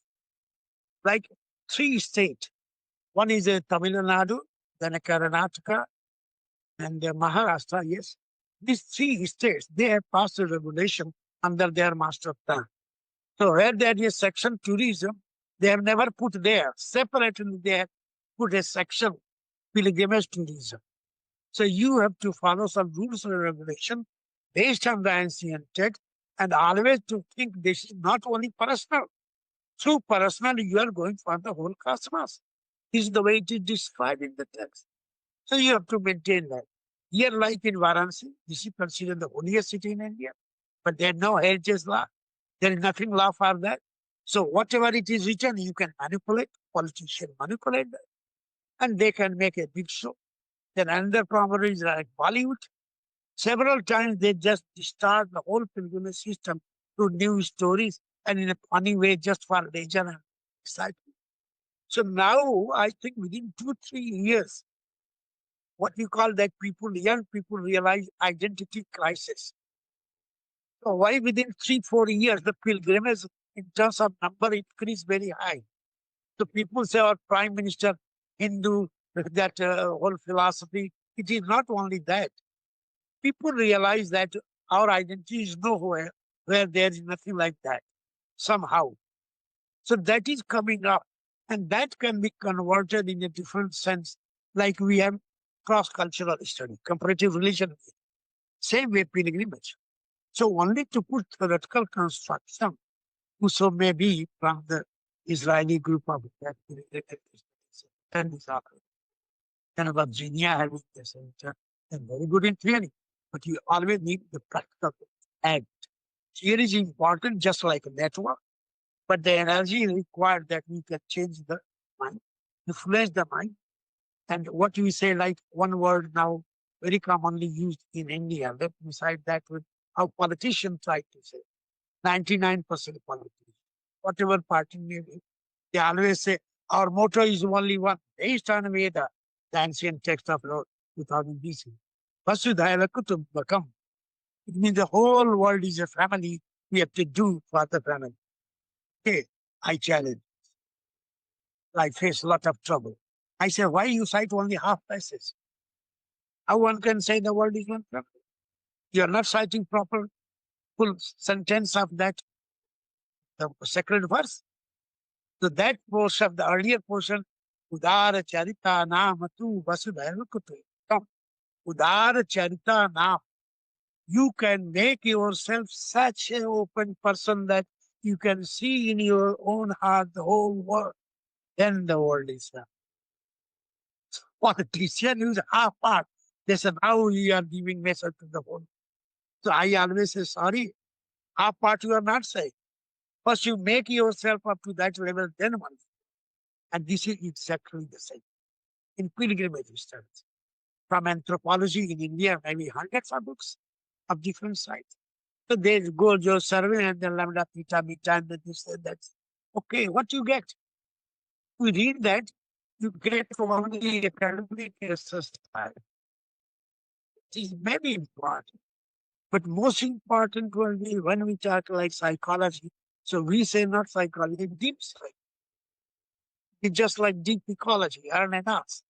B: Like three states. One is Tamil Nadu, then a Karnataka, and Maharashtra. Yes, these three states they have passed a regulation under their master plan. So where there is section tourism, they have never put there separately. They have put a section pilgrimage tourism. So you have to follow some rules and regulation based on the ancient text, and always to think this is not only personal. Through personal, you are going for the whole cosmos. This is the way it is described in the text. So you have to maintain that. Here, like in Varanasi, this is considered the holiest city in India, but there is no heritage law. There is nothing law for that. So whatever it is written, you can manipulate. Politicians manipulate that, and they can make a big show. Then another problem is like Bollywood. Several times they just start the whole pilgrimage system to new stories and in a funny way just for leisure and excitement. So now I think within 2, 3 years, what you call that people, young people realize identity crisis. So why within 3, 4 years the pilgrimage in terms of number increase very high? So people say our prime minister, Hindu, that whole philosophy. It is not only that. People realize that our identity is nowhere where there is nothing like that somehow. So that is coming up, and that can be converted in a different sense, like we have cross cultural study, comparative religion, same way pilgrimage. So only to put theoretical construction, whoso may be from the Israeli group of that and Israel, and Virginia having the center, and very good in theory, but you always need the practical act. Theory is important, just like a network, but the energy required that we can change the mind, influence the mind. And what we say, like one word now very commonly used in India, let me cite that with how politicians try to say 99% politicians, whatever party may be, they always say our motto is only one, based on Veda, the ancient text of Lord 2000 BC. Vasudhaiva Kutumbakam. It means the whole world is a family. We have to do for the family. Okay, I challenge. I face a lot of trouble. I say, why you cite only half passage? How one can say the world is one family? You are not citing proper full sentence of that the sacred verse. So that portion, the earlier portion, Udara Charita Namatu Vasudhaiva Kutu. Udara Charita Nam. You can make yourself such an open person that you can see in your own heart the whole world. Then the world is done. Politician use half part. They said, how you are giving message to the whole. So I always say, sorry, half part you are not saying. First you make yourself up to that level, then one. And this is exactly the same. In pilgrimage studies. From anthropology in India, maybe hundreds of books of different sites. So they go your survey and then lambda, theta, beta, and then this and that. Okay, what you get? We read that, you get from only academic exercise. It is very important. But most important will be when we talk like psychology. So we say not psychology, deep psychology. It's just like deep ecology, RNNs.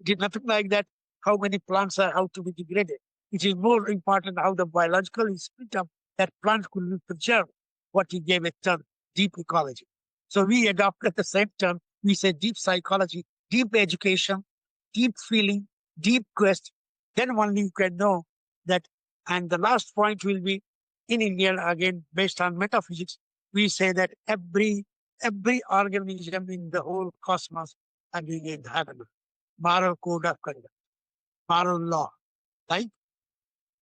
B: It is nothing like that, how many plants are how to be degraded. It is more important how the biological split of that plant could be preserved, what he gave a term, deep ecology. So we adopted the same term. We say deep psychology, deep education, deep feeling, deep quest. Then only you can know that. And the last point will be in India, again, based on metaphysics, we say that every organism in the whole cosmos having a dharma, moral code of conduct, moral law, right?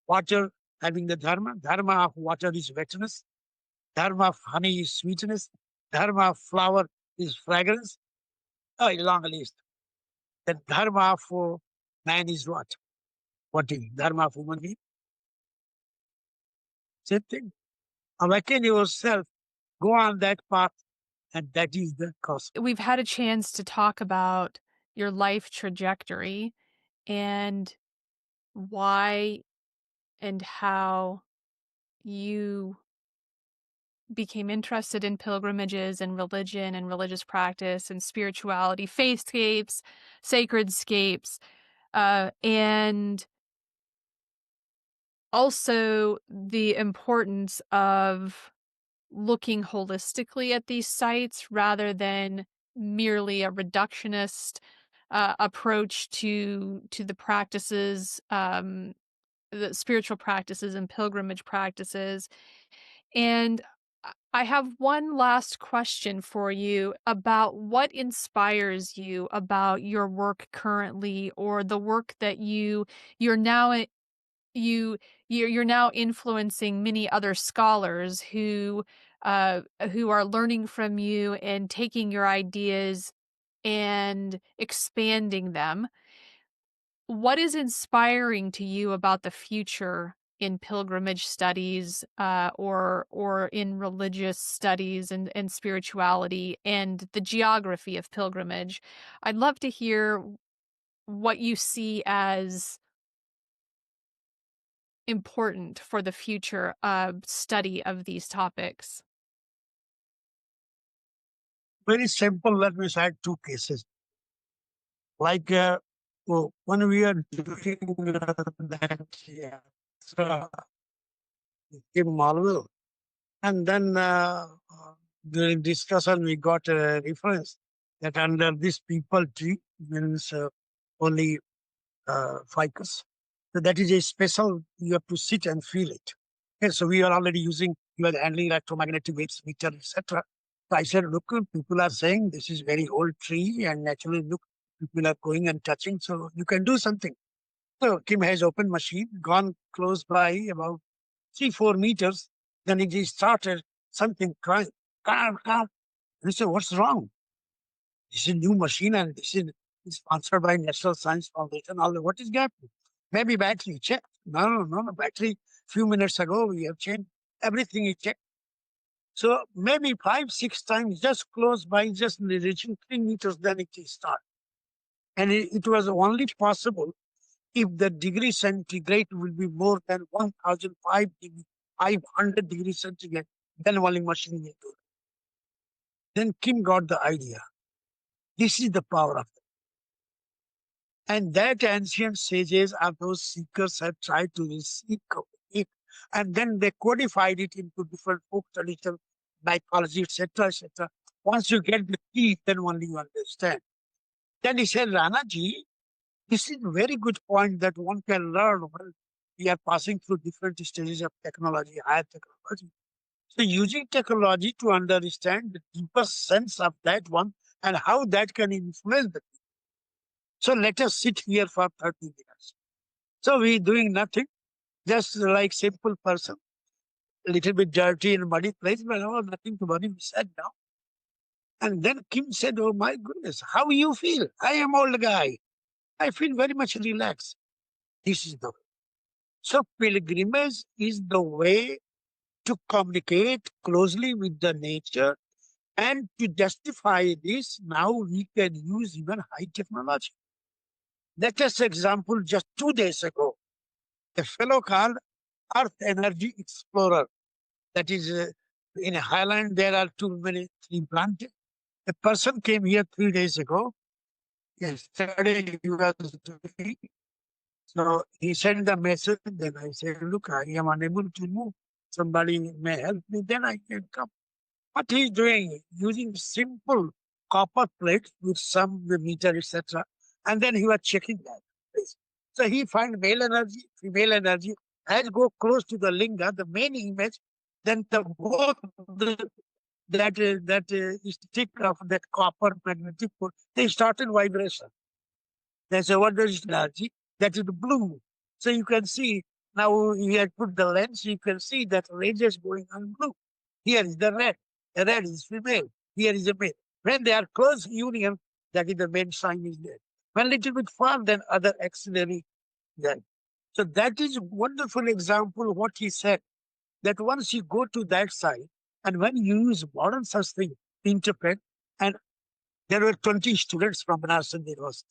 B: Water having the dharma. Dharma of water is wetness. Dharma of honey is sweetness. Dharma of flower is fragrance. Oh, a long list. The dharma of man is what? What is dharma of human being? Same thing. Awaken yourself go on that path, and that is the cause.
A: We've had a chance to talk about your life trajectory and why and how you became interested in pilgrimages and religion and religious practice and spirituality, faithscapes, sacred scapes, and also the importance of looking holistically at these sites rather than merely a reductionist approach to the practices, the spiritual practices and pilgrimage practices. And I have one last question for you about what inspires you about your work currently, or the work that you're now you you're now influencing many other scholars who are learning from you and taking your ideas and expanding them. What is inspiring to you about the future in pilgrimage studies, or in religious studies and spirituality and the geography of pilgrimage? I'd love to hear what you see as important for the future study of these topics.
B: Very simple. Let me cite two cases. Like when we are doing that, yeah, so in Marvel, and then during discussion we got a reference that under this people tree means only ficus. So that is a special, you have to sit and feel it. Okay, so we are already using, you are handling electromagnetic waves, meter, etc. So I said, look, people are saying this is very old tree, and naturally, look, people are going and touching, so you can do something. So Kim has opened machine, gone close by about 3-4 meters. Then it just started something crying. Car, car. And he said, what's wrong? This is a new machine and this is sponsored by National Science Foundation. All what is happening? Maybe battery check. No, battery. Few minutes ago we have changed everything. He checked. So maybe 5-6 times just close by, just reaching 3 meters. Then it is start. And it was only possible if the degree centigrade will be more than 1,500 degrees centigrade. Then only machine will do it. Then Kim got the idea. This is the power of and that ancient sages or those seekers have tried to receive it, and then they codified it into different folk tradition, mythology, etc., etc. Once you get the key, then only you understand. Then he said, Ranaji, this is a very good point that one can learn when we are passing through different stages of technology, higher technology. So using technology to understand the deeper sense of that one and how that can influence the. So let us sit here for 30 minutes. So we doing nothing, just like simple person, a little bit dirty and muddy place, but oh, nothing to worry. We sat down. And then Kim said, oh my goodness, how you feel? I am old guy. I feel very much relaxed. This is the way. So pilgrimage is the way to communicate closely with the nature. And to justify this, now we can use even high technology. Latest example, just 2 days ago, a fellow called Earth Energy Explorer. That is, in Highland, there are too many tree planted. A person came here 3 days ago. Yesterday he was doing. So he sent the message. Then I said, look, I am unable to move. Somebody may help me. Then I can come. What he's doing, using simple copper plates with some meter, etc. And then he was checking that. So he find male energy, female energy, as go close to the linga, the main image, then the both the, that stick of that copper magnetic pole, they started vibration. There's a what is energy, that is the blue. So you can see now you have put the lens, you can see that ranges going on blue. Here is the red. The red is female. Here is a male. When they are close union, that is the main sign is there. When little bit far, then other auxiliary there. So that is wonderful example what he said, that once you go to that side And when you use modern such thing to interpret, and there were 20 students from Banaras University.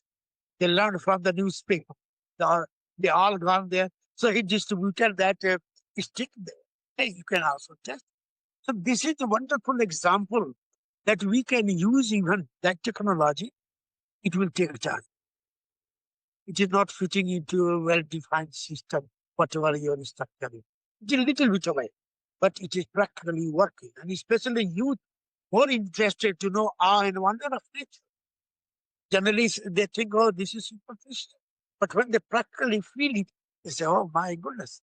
B: They learned from the newspaper. They all, they all gone there. So he distributed that stick there. Hey, you can also test. So this is a wonderful example that we can use even that technology. It will take time. It is not fitting into a well-defined system, whatever your structure is. It is a little bit away, but it is practically working. And especially youth more interested to know awe and wonder of nature. Generally, they think, oh, this is superficial. But when they practically feel it, they say, oh my goodness,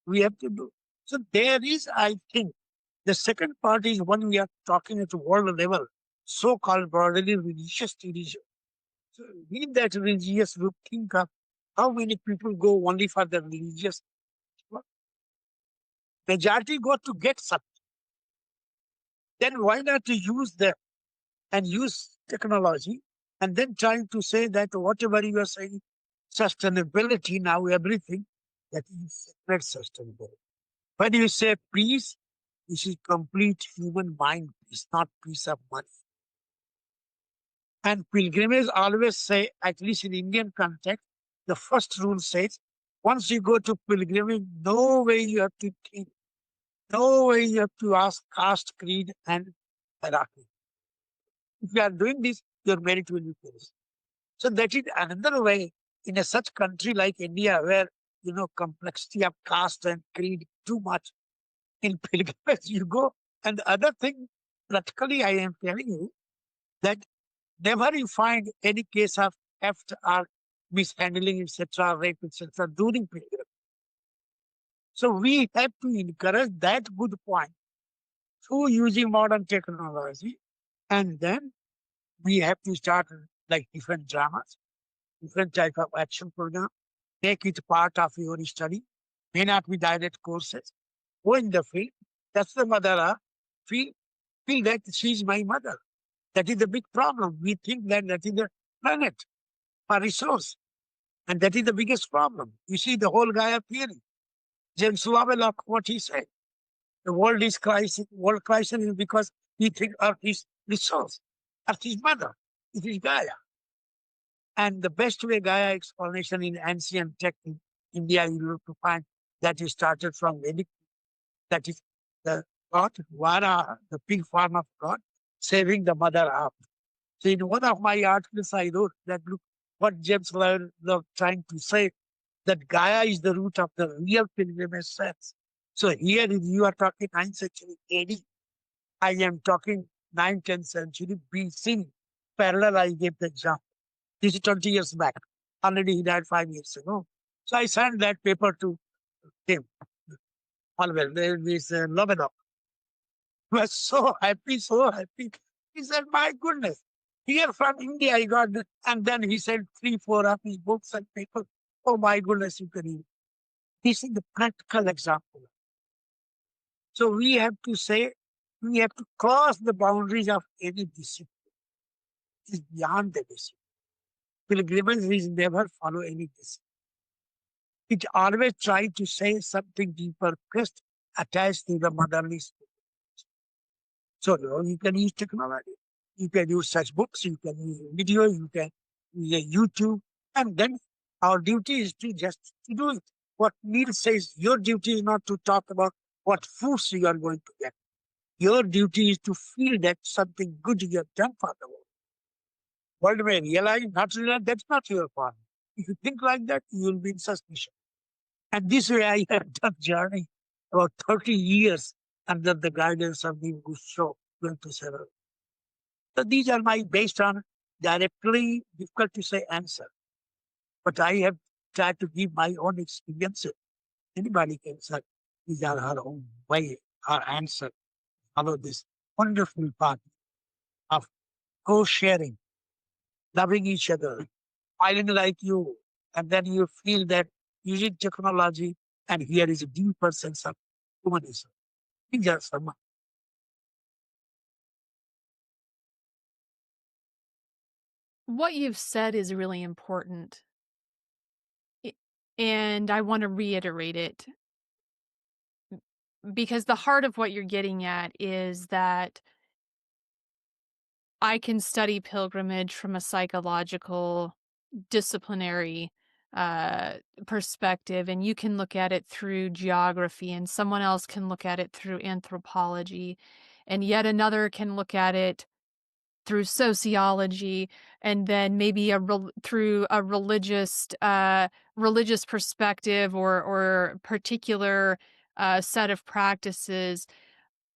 B: we have to do. So there is, I think, the second part is when we are talking at a world level, so-called broadly religious tourism. So in that religious group, think of how many people go only for the religious. Well, majority go to get something. Then why not to use them and use technology and then trying to say that whatever you are saying, sustainability now, everything, that is separate sustainability. When you say peace, this is complete human mind. It's not peace of money. And pilgrimage always say, at least in Indian context, the first rule says, once you go to pilgrimage, no way you have to think, no way you have to ask caste, creed, and hierarchy. If you are doing this, your merit will be finished. So that is another way in a such country like India where complexity of caste and creed too much in pilgrimage you go. And the other thing, practically I am telling you that never you find any case of theft or mishandling, etc., rape, etc., during pilgrimage. So we have to encourage that good point through using modern technology, and then we have to start like different dramas, different type of action program, make it part of your study, may not be direct courses, go in the field. That's the mother. Feel, feel that she's my mother. That is the big problem. We think that that is the planet, our resource. And that is the biggest problem. You see the whole Gaia theory. James Lovelock, what he said. The world is crisis. World crisis is because we think Earth is resource. Earth is mother. It is Gaia. And the best way Gaia explanation in ancient tech in India, you look to find that is started from Vedic. That is the God, Vara, the pig form of God, saving the mother Earth. So in one of my articles, I wrote that look what James Love trying to say that Gaia is the root of the real pilgrimage sense. So here you are talking 9th century AD. I am talking 9th, 10th century BC. Parallel, I gave the example. This is 20 years back. Already he died 5 years ago. So I sent that paper to him. Alwell, this Lovelock. He was so happy, so happy. He said, my goodness, here from India I got this. And then he sent 3, 4 of his books and papers. Oh my goodness, you can read. This is the practical example. So we have to say, we have to cross the boundaries of any discipline. It is beyond the discipline. Pilgrimage is never follow any discipline. It always try to say something deeper, just attached to the motherly spirit. So you can use technology. You can use such books, you can use video, you can use YouTube, and then our duty is to just to do it. What Neil says, your duty is not to talk about what foods you are going to get. Your duty is to feel that something good you have done for the world. World may realize, not realize, that's not your part. If you think like that, you will be in suspicion. And this way I have done journey about 30 years under the guidance of the Gusho 27. So these are my based on directly difficult to say answer. But I have tried to give my own experiences. Anybody can say these are her own way, her answer. Follow this wonderful path of co-sharing, loving each other, feeling like you, and then you feel that using technology, and here is a deeper sense of humanism. These are some.
A: What you've said is really important. I- And I want to reiterate it. because the heart of what you're getting at is that I can study pilgrimage from a psychological, disciplinary uh, perspective, and you can look at it through geography, and someone else can look at it through anthropology, and yet another can look at it through sociology, and then maybe through a religious perspective or particular set of practices.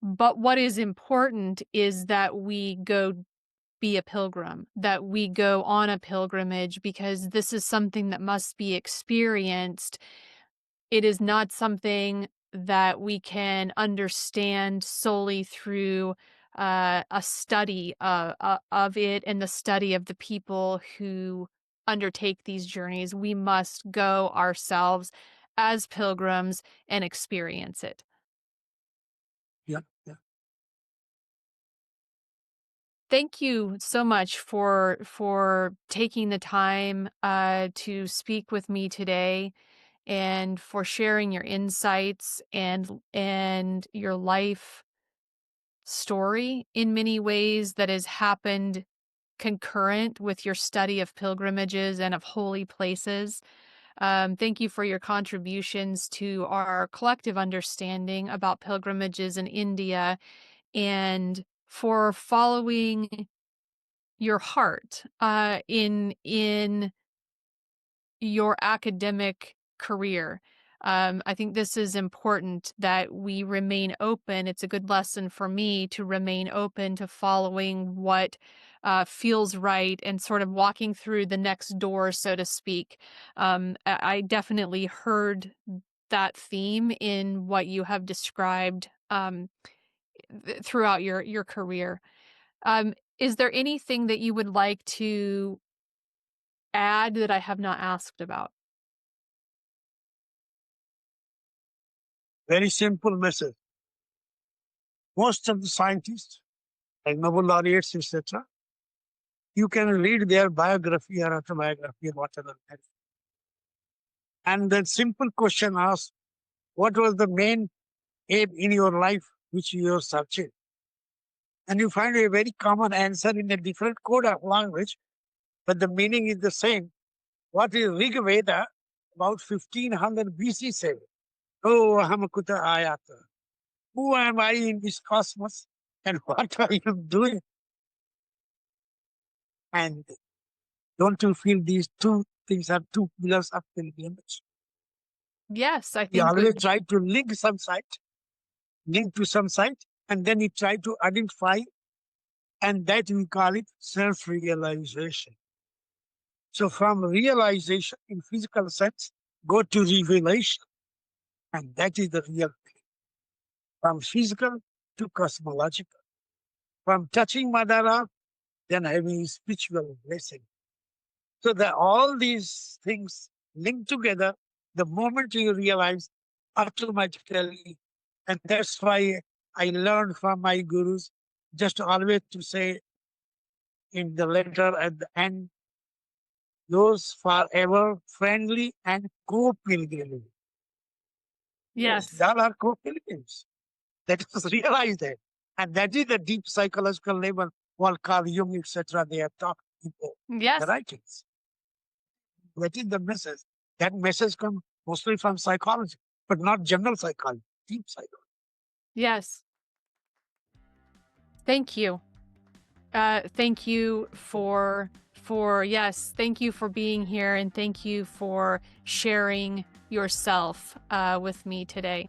A: But what is important is that we go be a pilgrim, that we go on a pilgrimage, because this is something that must be experienced. It is not something that we can understand solely through a study of it and the study of the people who undertake these journeys. We must go ourselves as pilgrims and experience it.
B: Yeah, yeah.
A: Thank you so much for taking the time to speak with me today, and for sharing your insights and your life story in many ways that has happened concurrent with your study of pilgrimages and of holy places. Thank you for your contributions to our collective understanding about pilgrimages in India, and for following your heart in your academic career. I think this is important, that we remain open. It's a good lesson for me to remain open to following what feels right and sort of walking through the next door, so to speak. I definitely heard that theme in what you have described throughout your career. Is there anything that you would like to add that I have not asked about?
B: Very simple message. Most of the scientists, like Nobel laureates, etc., you can read their biography or autobiography or whatever. And the simple question asks, what was the main aim in your life which you are searching? And you find a very common answer in a different code of language, but the meaning is the same. What is Rig Veda about 1500 BC said? Oh, Hamakuta Ayata. Who am I in this cosmos? And what are you doing? And don't you feel these two things are two pillars of pilgrimage?
A: Yes, I
B: He
A: think
B: always tried to link to some site, and then he tried to identify, and that we call it self-realization. So from realization in physical sense, go to revelation, and that is the real thing. From physical to cosmological, from touching Mother Earth, then having spiritual blessing. So that all these things link together the moment you realize automatically. And that's why I learned from my gurus just always to say in the letter at the end, those forever friendly and co-pilgrims. Yes,
A: yes.
B: they all are co-pilgrims. Let us realize that. And that is the deep psychological level what Carl Jung, etc. They have talked before the
A: Yes.
B: writings. That is the message. That message comes mostly from psychology, but not general psychology, deep psychology.
A: Yes. Thank you. Thank you thank you for being here, and thank you for sharing yourself with me today.